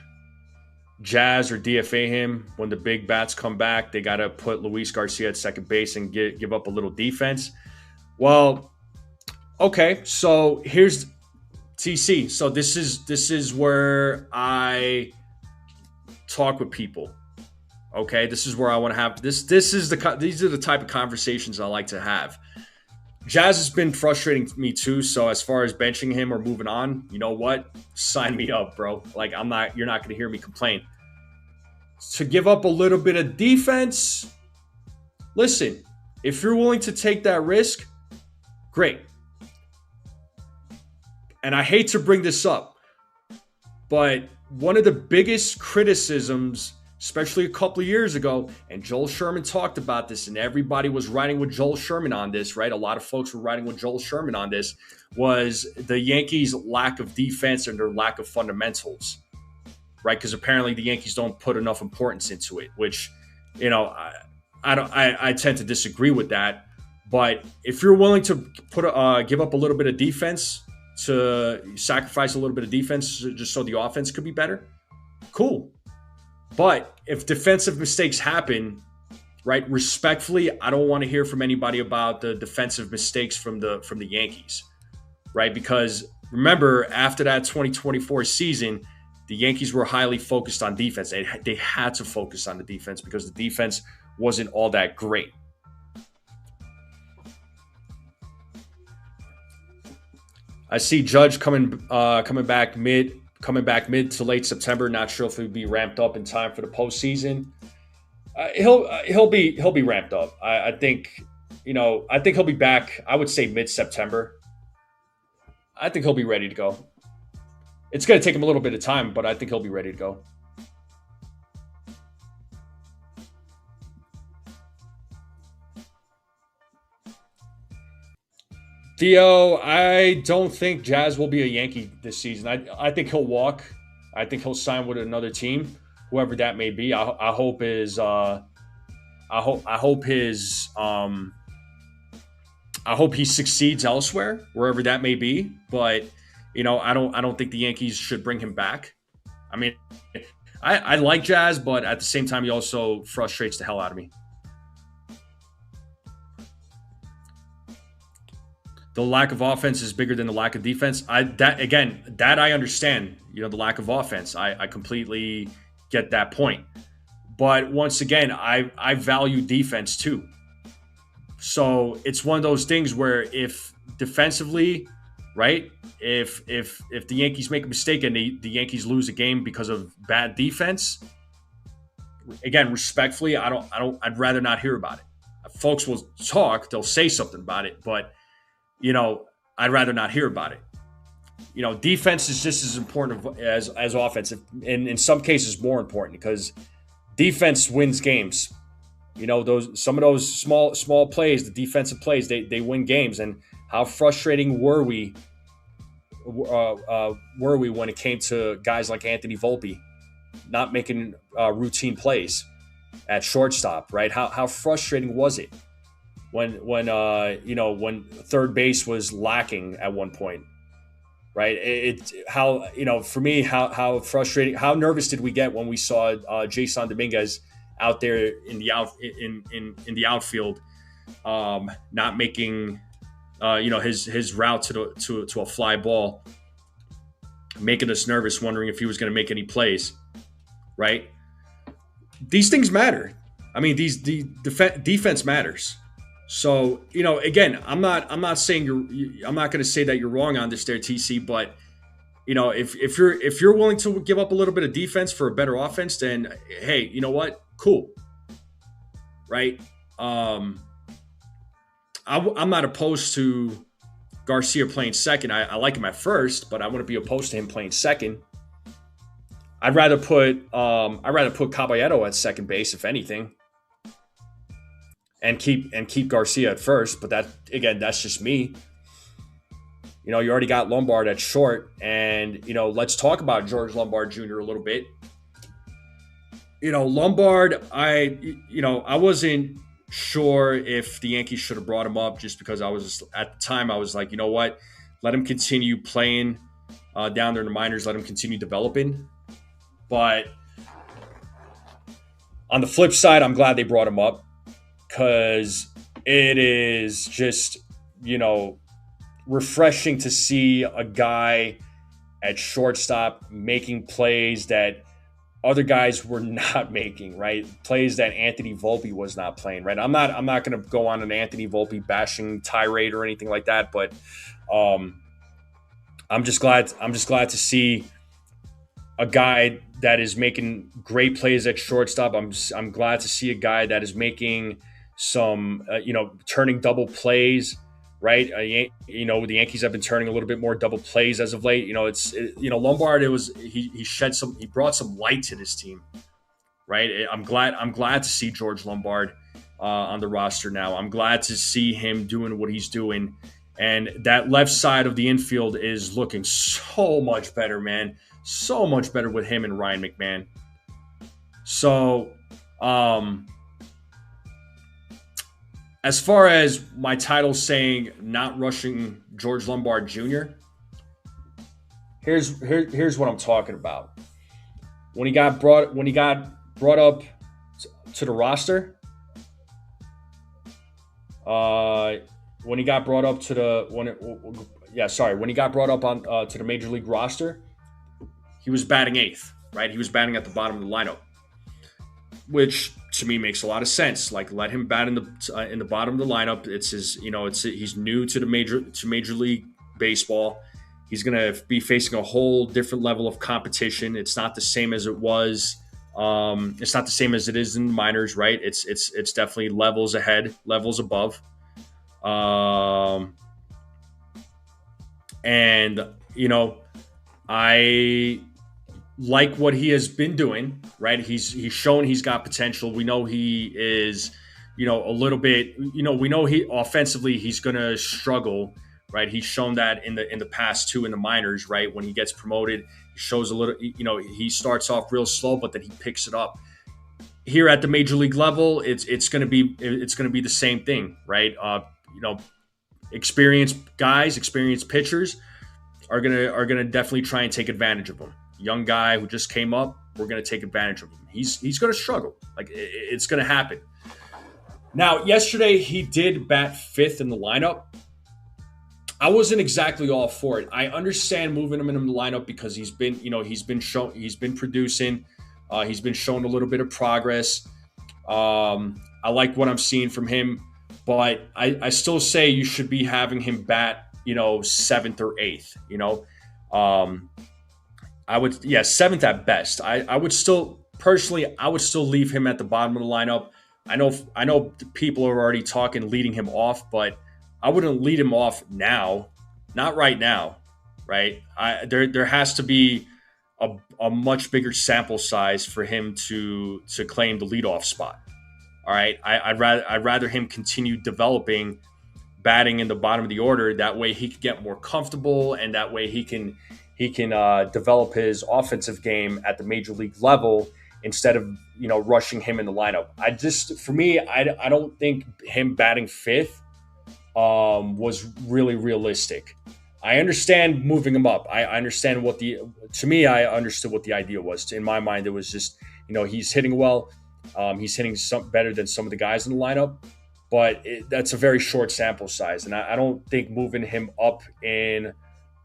Jazz or DFA him when the big bats come back. They got to put Luis Garcia at second base and give up a little defense. Well, okay, so here's TC. So this is where I talk with people. Okay, this is where I want to have this. These are the type of conversations I like to have. Jazz has been frustrating me too. So as far as benching him or moving on, you know what? Sign me up, bro. Like you're not going to hear me complain. To give up a little bit of defense, listen, if you're willing to take that risk, great. And I hate to bring this up, but one of the biggest criticisms, especially a couple of years ago, and Joel Sherman talked about this, and everybody was riding with Joel Sherman on this, right? A lot of folks were riding with Joel Sherman on this, was the Yankees' lack of defense and their lack of fundamentals. right? Because apparently the Yankees don't put enough importance into it, which, you know, I don't. I tend to disagree with that. But if you're willing to give up a little bit of defense, to sacrifice a little bit of defense just so the offense could be better, cool. But if defensive mistakes happen, right, respectfully, I don't want to hear from anybody about the defensive mistakes from the Yankees, right? Because remember, after that 2024 season, the Yankees were highly focused on defense. They had to focus on the defense because the defense wasn't all that great. I see Judge coming back mid to late September. Not sure if he'll be ramped up in time for the postseason. He'll be ramped up. I think, I think he'll be back. I would say mid September. I think he'll be ready to go. It's going to take him a little bit of time, but I think he'll be ready to go. Theo, I don't think Jazz will be a Yankee this season. I think he'll walk. I think he'll sign with another team, whoever that may be. I hope his I hope his I hope he succeeds elsewhere, wherever that may be. But I don't think the Yankees should bring him back. I mean, I like Jazz, but at the same time, he also frustrates the hell out of me. The lack of offense is bigger than the lack of defense. That I understand. The lack of offense. I completely get that point. But once again, I value defense too. So it's one of those things where if defensively, right? If the Yankees make a mistake and the Yankees lose a game because of bad defense, again, respectfully, I'd rather not hear about it. Folks will talk, they'll say something about it, but I'd rather not hear about it. Defense is just as important as offense, and in some cases more important, because defense wins games. Some of those small plays, the defensive plays, they win games. And how frustrating were we when it came to guys like Anthony Volpe not making routine plays at shortstop, right? How frustrating was it when third base was lacking at one point, right? For me, how frustrating, how nervous did we get when we saw Jason Dominguez out there in the outfield, not making his route to a fly ball, making us nervous, wondering if he was going to make any plays, right? These things matter. I mean, defense matters. So, again, I'm not saying I'm not going to say that you're wrong on this there, TC, but if you're willing to give up a little bit of defense for a better offense, then hey, you know what? Cool. Right? I'm not opposed to Garcia playing second. I like him at first, but I wouldn't be opposed to him playing second. I'd rather put Caballero at second base, if anything, and keep Garcia at first. But that's just me. You already got Lombard at short, and let's talk about George Lombard Jr. a little bit. Lombard, I wasn't sure if the Yankees should have brought him up, just because at the time I was like, you know what, let him continue playing down there in the minors, let him continue developing. But on the flip side, I'm glad they brought him up, because it is just, refreshing to see a guy at shortstop making plays that other guys were not making, right? Plays that Anthony Volpe was not playing, right? I'm not going to go on an Anthony Volpe bashing tirade or anything like that, but I'm just glad to see a guy that is making great plays at shortstop. I'm glad to see a guy that is making some turning double plays, right? The Yankees have been turning a little bit more double plays as of late. Lombard, he brought some light to this team, right? I'm glad to see George Lombard on the roster now. I'm glad to see him doing what he's doing, And that left side of the infield is looking so much better, man. So much better with him and Ryan McMahon. So, as far as my title saying not rushing George Lombard Jr., here's what I'm talking about. When he got brought up to the roster, when he got brought up to the when he got brought up on to the major league roster, he was batting eighth, right? He was batting at the bottom of the lineup, which to me makes a lot of sense. Like, let him bat in the bottom of the lineup. It's his, he's new to the major league baseball. He's gonna be facing a whole different level of competition. It's not the same as it was. It's not the same as it is in the minors, right? It's definitely levels ahead, levels above. And I like what he has been doing, right? He's shown he's got potential. We know he is, a little bit, we know he offensively he's gonna struggle, right? He's shown that in the past too in the minors, right? When he gets promoted, he shows a little, he starts off real slow, but then he picks it up. Here at the major league level, it's gonna be the same thing, right? Experienced guys, experienced pitchers are gonna definitely try and take advantage of him. Young guy who just came up, we're gonna take advantage of him. He's gonna struggle. Like, it's gonna happen. Now, yesterday he did bat fifth in the lineup. I wasn't exactly all for it. I understand moving him in the lineup because he's been producing. He's been showing a little bit of progress. I like what I'm seeing from him, but I still say you should be having him bat, seventh or eighth. I would, seventh at best. I would still leave him at the bottom of the lineup. I know people are already talking leading him off, but I wouldn't lead him off now, not right now, right? There has to be a much bigger sample size for him to claim the leadoff spot. All right, I'd rather him continue developing, batting in the bottom of the order. That way he can get more comfortable, and that way he can develop his offensive game at the major league level instead of rushing him in the lineup. I don't think him batting fifth was really realistic. I understand moving him up. I understand I understood what the idea was. In my mind, it was just, he's hitting well. He's hitting better than some of the guys in the lineup, but that's a very short sample size. And I don't think moving him up in,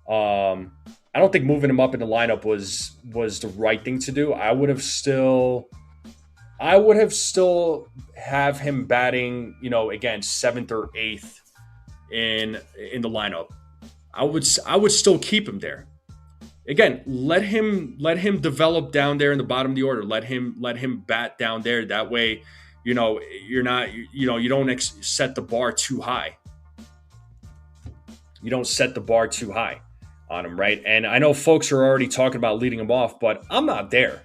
the lineup was the right thing to do. I would have still have him batting, again, seventh or eighth in the lineup. I would still keep him there. Again, let him develop down there in the bottom of the order. Let him bat down there. That way, you're not, you don't set the bar too high. You don't set the bar too high on him, right? And I know folks are already talking about leading him off, but I'm not there.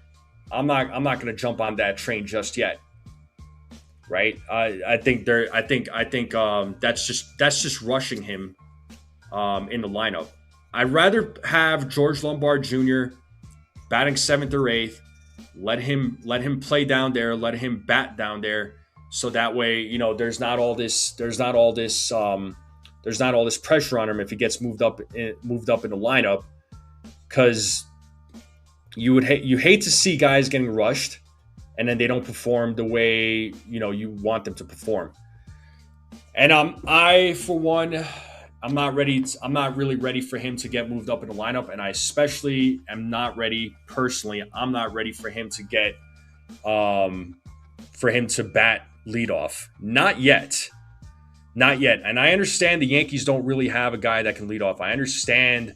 I'm not going to jump on that train just yet, right? I think that's just rushing him in the lineup. I'd rather have George Lombard Jr. batting seventh or eighth. Let him play down there. Let him bat down there, so that way there's not all this pressure on him if he gets moved up in the lineup, because you hate to see guys getting rushed and then they don't perform the way you want them to perform. And I for one, I'm not really ready for him to get moved up in the lineup, and I especially am not ready personally. I'm not ready for him to get bat leadoff. Not yet. And I understand the Yankees don't really have a guy that can lead off. I understand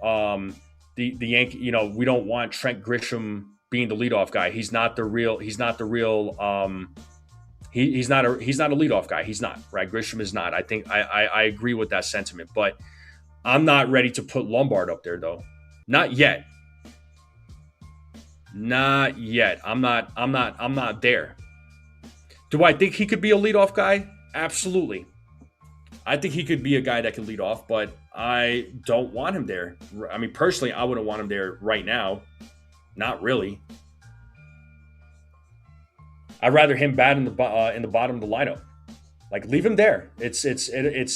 the Yankee. We don't want Trent Grisham being the leadoff guy. He's not the real. He's not a leadoff guy. He's not, right? Grisham is not. I think I agree with that sentiment, but I'm not ready to put Lombard up there though. Not yet. I'm not there. Do I think he could be a leadoff guy? Absolutely. I think he could be a guy that could lead off, but I don't want him there. I mean, personally, I wouldn't want him there right now. Not really. I'd rather him bat in the bottom of the lineup. Like leave him there. It's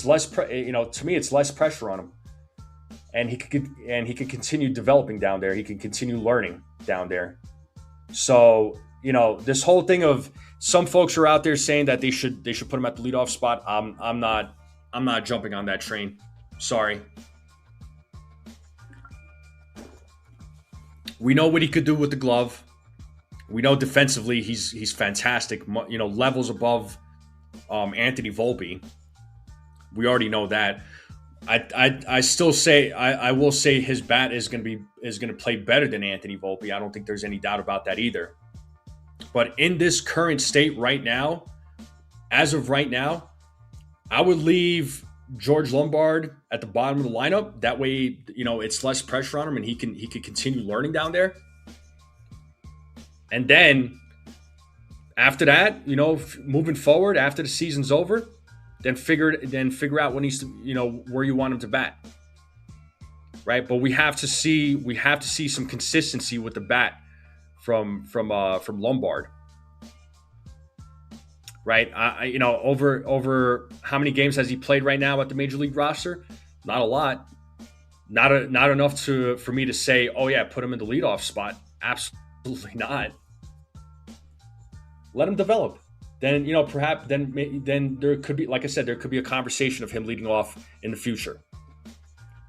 less to me it's less pressure on him, and he could continue developing down there. He can continue learning down there. So this whole thing of some folks are out there saying that they should put him at the leadoff spot. I'm not jumping on that train. Sorry. We know what he could do with the glove. We know defensively he's fantastic. Levels above Anthony Volpe. We already know that. I still say I will say his bat is going to play better than Anthony Volpe. I don't think there's any doubt about that either. But in this current state right now, as of right now, I would leave George Lombard at the bottom of the lineup. That way, it's less pressure on him, and he can continue learning down there. And then after that, moving forward after the season's over, then figure out when he's where you want him to bat. Right? But we have to see some consistency with the bat from Lombard. Right? Over how many games has he played right now at the major league roster? Not a lot. Not enough for me to say, oh yeah, put him in the leadoff spot. Absolutely not. Let him develop. Then perhaps then there could be, like I said, there could be a conversation of him leading off in the future,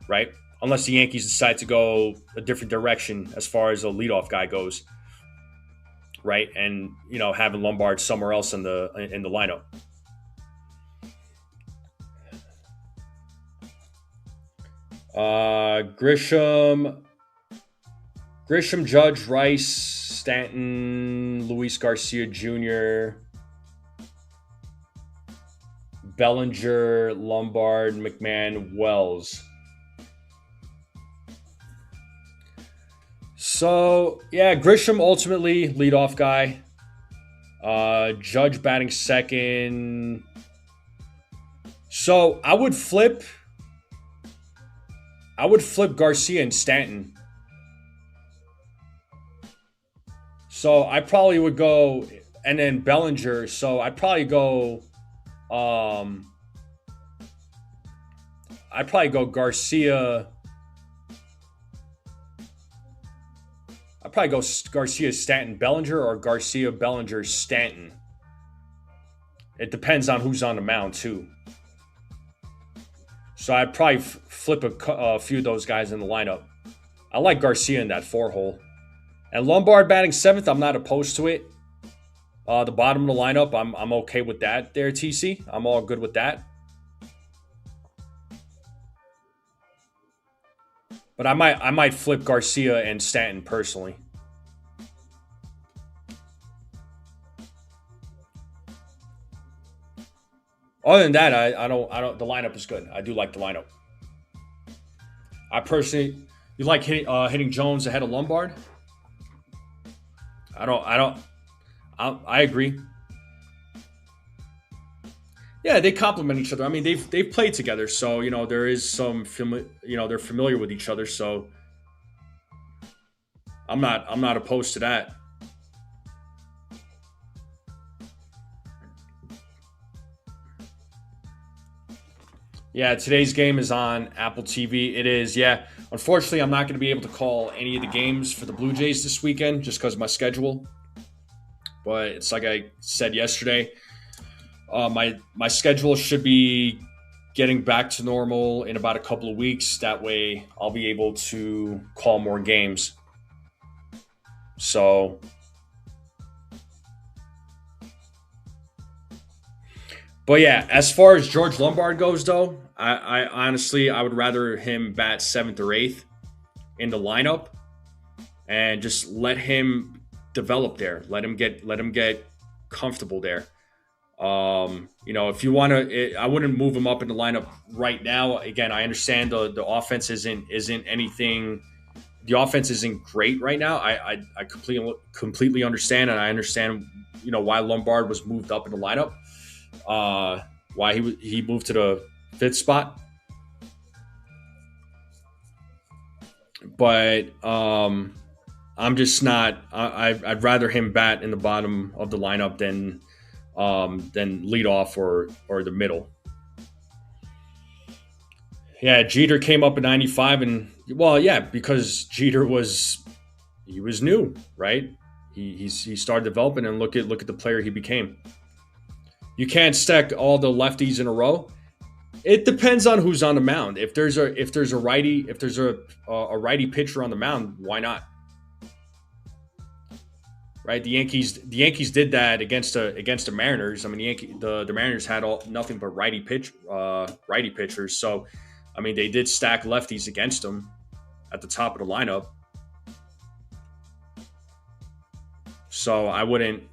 right? Unless the Yankees decide to go a different direction as far as a leadoff guy goes, right? And having Lombard somewhere else in the lineup. Grisham, Judge, Rice, Stanton, Luis Garcia Jr., Bellinger, Lombard, McMahon, Wells. So, yeah, Grisham ultimately leadoff guy. Judge batting second. So, I would flip Garcia and Stanton. So, I probably would go, and then Bellinger. So, I'd probably go Garcia. I'd probably go Garcia, Stanton, Bellinger, or Garcia, Bellinger, Stanton. It depends on who's on the mound too. So I'd probably flip a few of those guys in the lineup. I like Garcia in that 4-hole. And Lombard batting seventh, I'm not opposed to it. The bottom of the lineup, I'm okay with that there, TC. I'm all good with that. But I might flip Garcia and Stanton personally. Other than that, I don't. The lineup is good. I do like the lineup. I personally, you like hitting Jones ahead of Lombard? I agree. Yeah, they complement each other. I mean, they've played together, so there is some they're familiar with each other. So I'm not opposed to that. Yeah, today's game is on Apple TV. It is, yeah. Unfortunately, I'm not going to be able to call any of the games for the Blue Jays this weekend just because of my schedule. But it's like I said yesterday, my schedule should be getting back to normal in about a couple of weeks. That way, I'll be able to call more games. So, but yeah, as far as George Lombard goes, though, I honestly I would rather him bat seventh or eighth in the lineup and just let him develop there. Let him get comfortable there. If you want to, I wouldn't move him up in the lineup right now. Again, I understand the offense isn't anything. The offense isn't great right now. I completely understand, and I understand why Lombard was moved up in the lineup. Why he moved to fifth spot. But I'm just not. I'd rather him bat in the bottom of the lineup than lead off or the middle. Yeah, Jeter came up in '95, and well, yeah, because Jeter was new, right? He started developing, and look at the player he became. You can't stack all the lefties in a row. It depends on who's on the mound. If there's a righty pitcher on the mound, why not? Right? The Yankees did that against the Mariners. I mean, the Mariners had nothing but righty pitchers. So, I mean, they did stack lefties against them at the top of the lineup. So I wouldn't.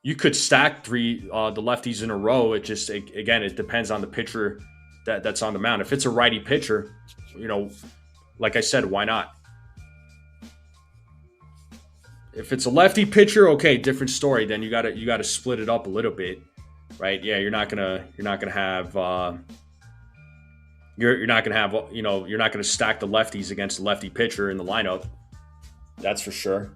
You could stack the lefties in a row. Again, it depends on the pitcher that's on the mound. If it's a righty pitcher, you know, like I said, why not? If it's a lefty pitcher, okay, different story. Then you gotta split it up a little bit, right? Yeah, you're not gonna have you're not gonna have you're not gonna stack the lefties against the lefty pitcher in the lineup. That's for sure.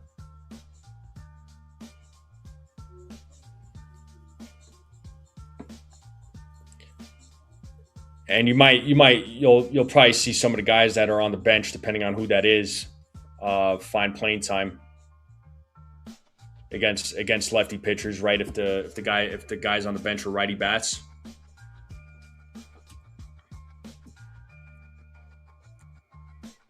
And you'll probably see some of the guys that are on the bench, depending on who that is, find playing time against lefty pitchers, right? If the guys on the bench are righty bats.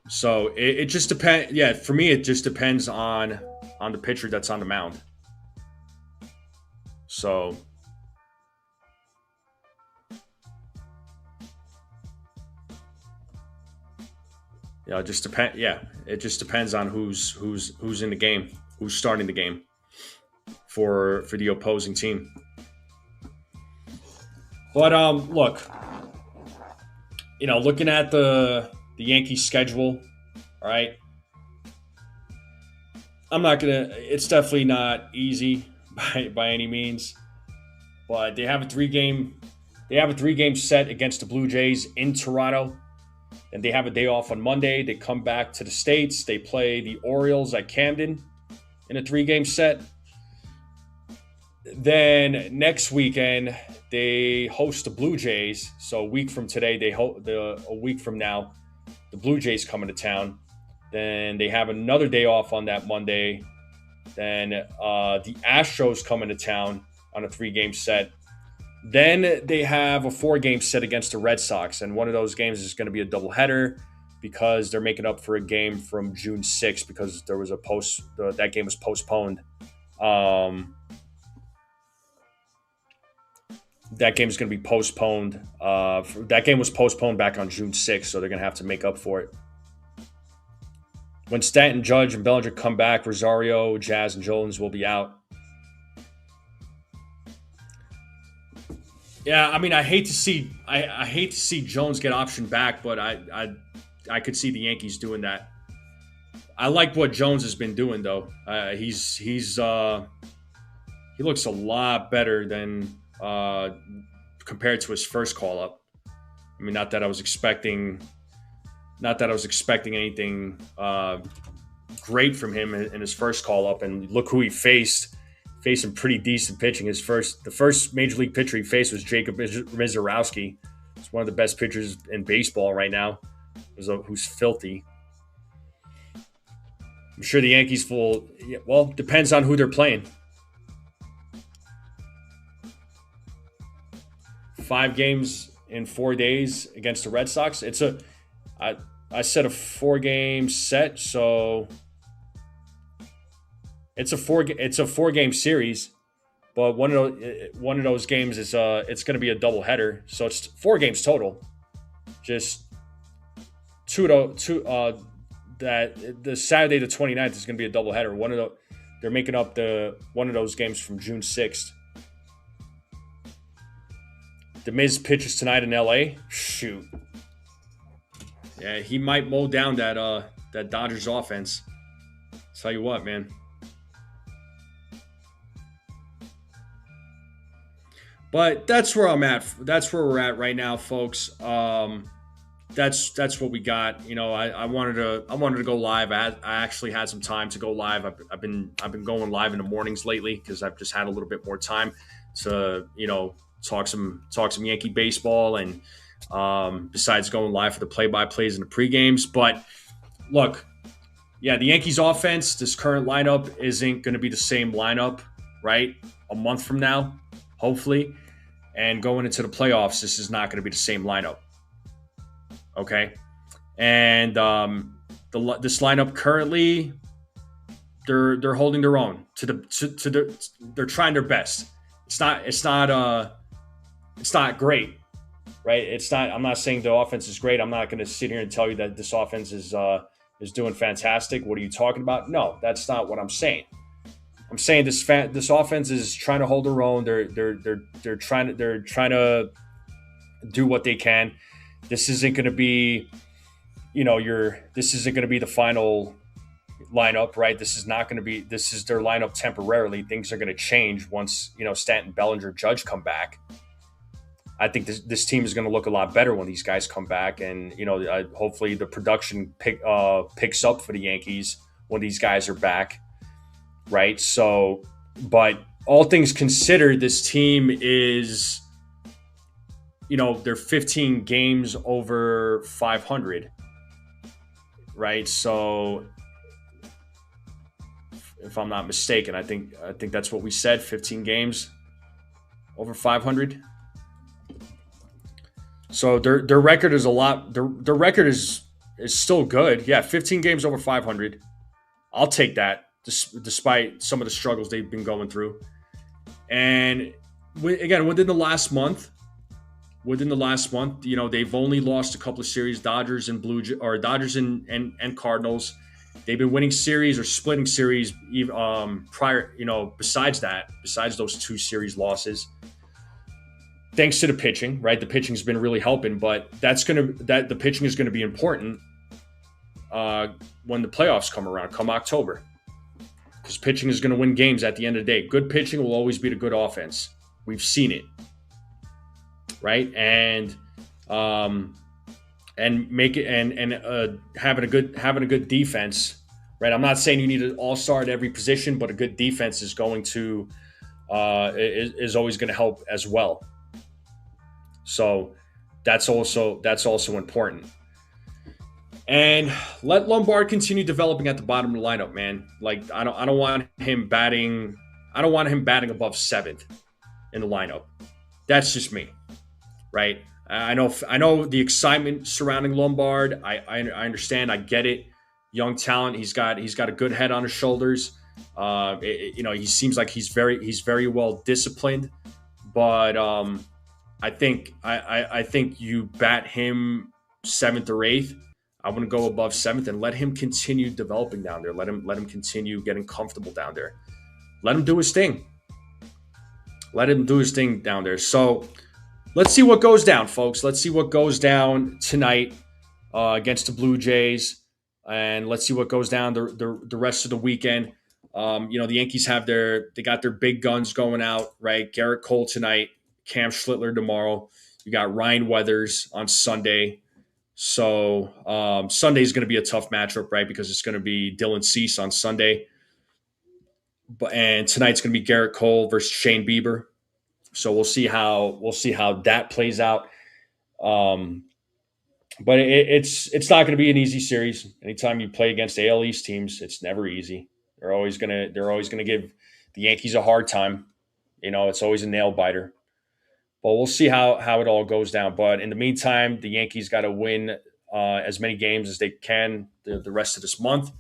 So it just depends. Yeah, for me, it just depends on the pitcher that's on the mound. So yeah, it just depend. Yeah, it just depends on who's in the game, who's starting the game for the opposing team. But look, looking at the Yankees schedule, all right. I'm not gonna. It's definitely not easy by any means, but they have a 3 game set against the Blue Jays in Toronto. And they have a day off on Monday. They come back to the States. They play the Orioles at Camden in a 3 game set. Then next weekend, they host the Blue Jays. So a week from today, a week from now, the Blue Jays coming to town. Then they have another day off on that Monday. Then the Astros coming to town on a 3 game set. Then they have a 4 game set against the Red Sox, and one of those games is going to be a doubleheader because they're making up for a game from June 6th because there was that game was postponed. That game is going to be postponed. That game was postponed back on June 6th, so they're going to have to make up for it. When Stanton, Judge, and Bellinger come back, Rosario, Jazz, and Jones will be out. Yeah, I mean, I hate to see Jones get optioned back, but I could see the Yankees doing that. I like what Jones has been doing though. He looks a lot better than compared to his first call up. I mean, not that I was expecting anything great from him in his first call up, and look who he faced. Facing pretty decent pitching. The first major league pitcher he faced was Jacob Mizorowski. He's one of the best pitchers in baseball right now. Who's filthy. I'm sure the Yankees will. Well, depends on who they're playing. 5 games in 4 days against the Red Sox. I set a 4 game set, so. It's a 4 game series, but one of those games is it's going to be a doubleheader, so it's 4 games total. Just two that the Saturday the 29th is going to be a doubleheader. They're making up one of those games from June 6th. The Miz pitches tonight in LA. Shoot, yeah, he might mow down that Dodgers offense. Tell you what, man. But that's where I'm at. That's where we're at right now, folks. That's what we got. I wanted to go live. I actually had some time to go live. I've been going live in the mornings lately because I've just had a little bit more time to talk some Yankee baseball and besides going live for the play by plays and the pre games. But look, yeah, the Yankees offense, this current lineup isn't going to be the same lineup, right? A month from now, hopefully, and going into the playoffs, this is not going to be the same lineup. Okay, and this lineup currently, they're holding their own they're trying their best. It's not great, right? It's not. I'm not saying the offense is great. I'm not going to sit here and tell you that this offense is doing fantastic. What are you talking about? No, that's not what I'm saying. I'm saying this offense is trying to hold their own. They're trying to do what they can. This isn't going to be, this isn't going to be the final lineup, right? This is not going to be. This is their lineup temporarily. Things are going to change once Stanton, Bellinger, Judge come back. I think this team is going to look a lot better when these guys come back, and hopefully the production picks up for the Yankees when these guys are back, right? So, but all things considered, this team is, they're 15 games over 500, right? So, if I'm not mistaken, I think that's what we said. 15 games over 500. So their record is a lot. Their record is still good. Yeah, 15 games over 500. I'll take that, despite some of the struggles they've been going through. And again, within the last month, they've only lost a couple of series. Dodgers and Cardinals. They've been winning series or splitting series prior. Besides those two series losses. Thanks to the pitching, right? The pitching's been really helping, but the pitching is gonna be important when the playoffs come around, come October, because pitching is gonna win games at the end of the day. Good pitching will always beat a good offense. We've seen it, right? And make it and having a good defense, right? I'm not saying you need an all-star at every position, but a good defense is going to is always going to help as well. So that's also important. And let Lombard continue developing at the bottom of the lineup, man. Like I don't want him batting above seventh in the lineup. That's just me, right? I know the excitement surrounding Lombard. I understand. I get it. Young talent. He's got a good head on his shoulders. He seems like he's very well disciplined. But I think you bat him seventh or eighth. I wouldn't go above seventh and let him continue developing down there. Let him continue getting comfortable down there. Let him do his thing. Let him do his thing down there. So let's see what goes down, folks. Let's see what goes down tonight against the Blue Jays, and let's see what goes down the rest of the weekend. The Yankees got their big guns going out, right? Garrett Cole tonight, Cam Schlittler tomorrow. You got Ryan Weathers on Sunday. So Sunday is going to be a tough matchup, right? Because it's going to be Dylan Cease on Sunday, and tonight's going to be Garrett Cole versus Shane Bieber. So we'll see how that plays out. But it's not going to be an easy series. Anytime you play against AL East teams, it's never easy. They're always gonna give the Yankees a hard time. It's always a nail biter. But we'll see how it all goes down. But in the meantime, the Yankees got to win as many games as they can the rest of this month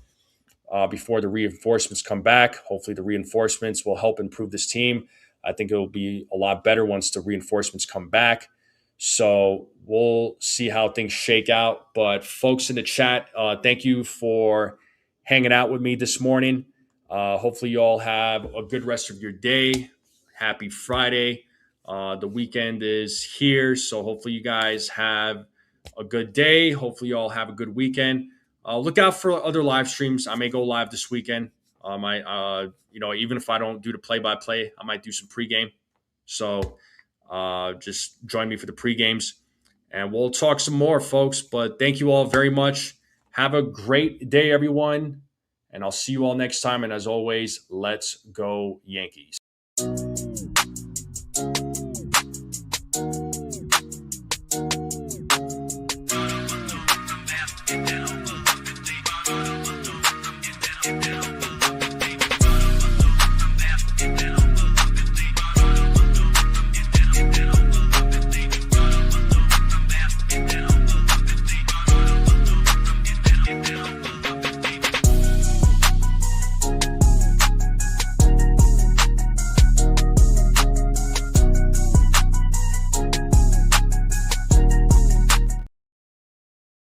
before the reinforcements come back. Hopefully the reinforcements will help improve this team. I think it will be a lot better once the reinforcements come back. So we'll see how things shake out. But folks in the chat, thank you for hanging out with me this morning. Hopefully you all have a good rest of your day. Happy Friday. The weekend is here, so hopefully you guys have a good day. Hopefully you all have a good weekend. Look out for other live streams. I may go live this weekend. Even if I don't do the play-by-play, I might do some pregame. So Just join me for the pre-games, and we'll talk some more, folks. But thank you all very much. Have a great day, everyone, and I'll see you all next time. And as always, let's go Yankees.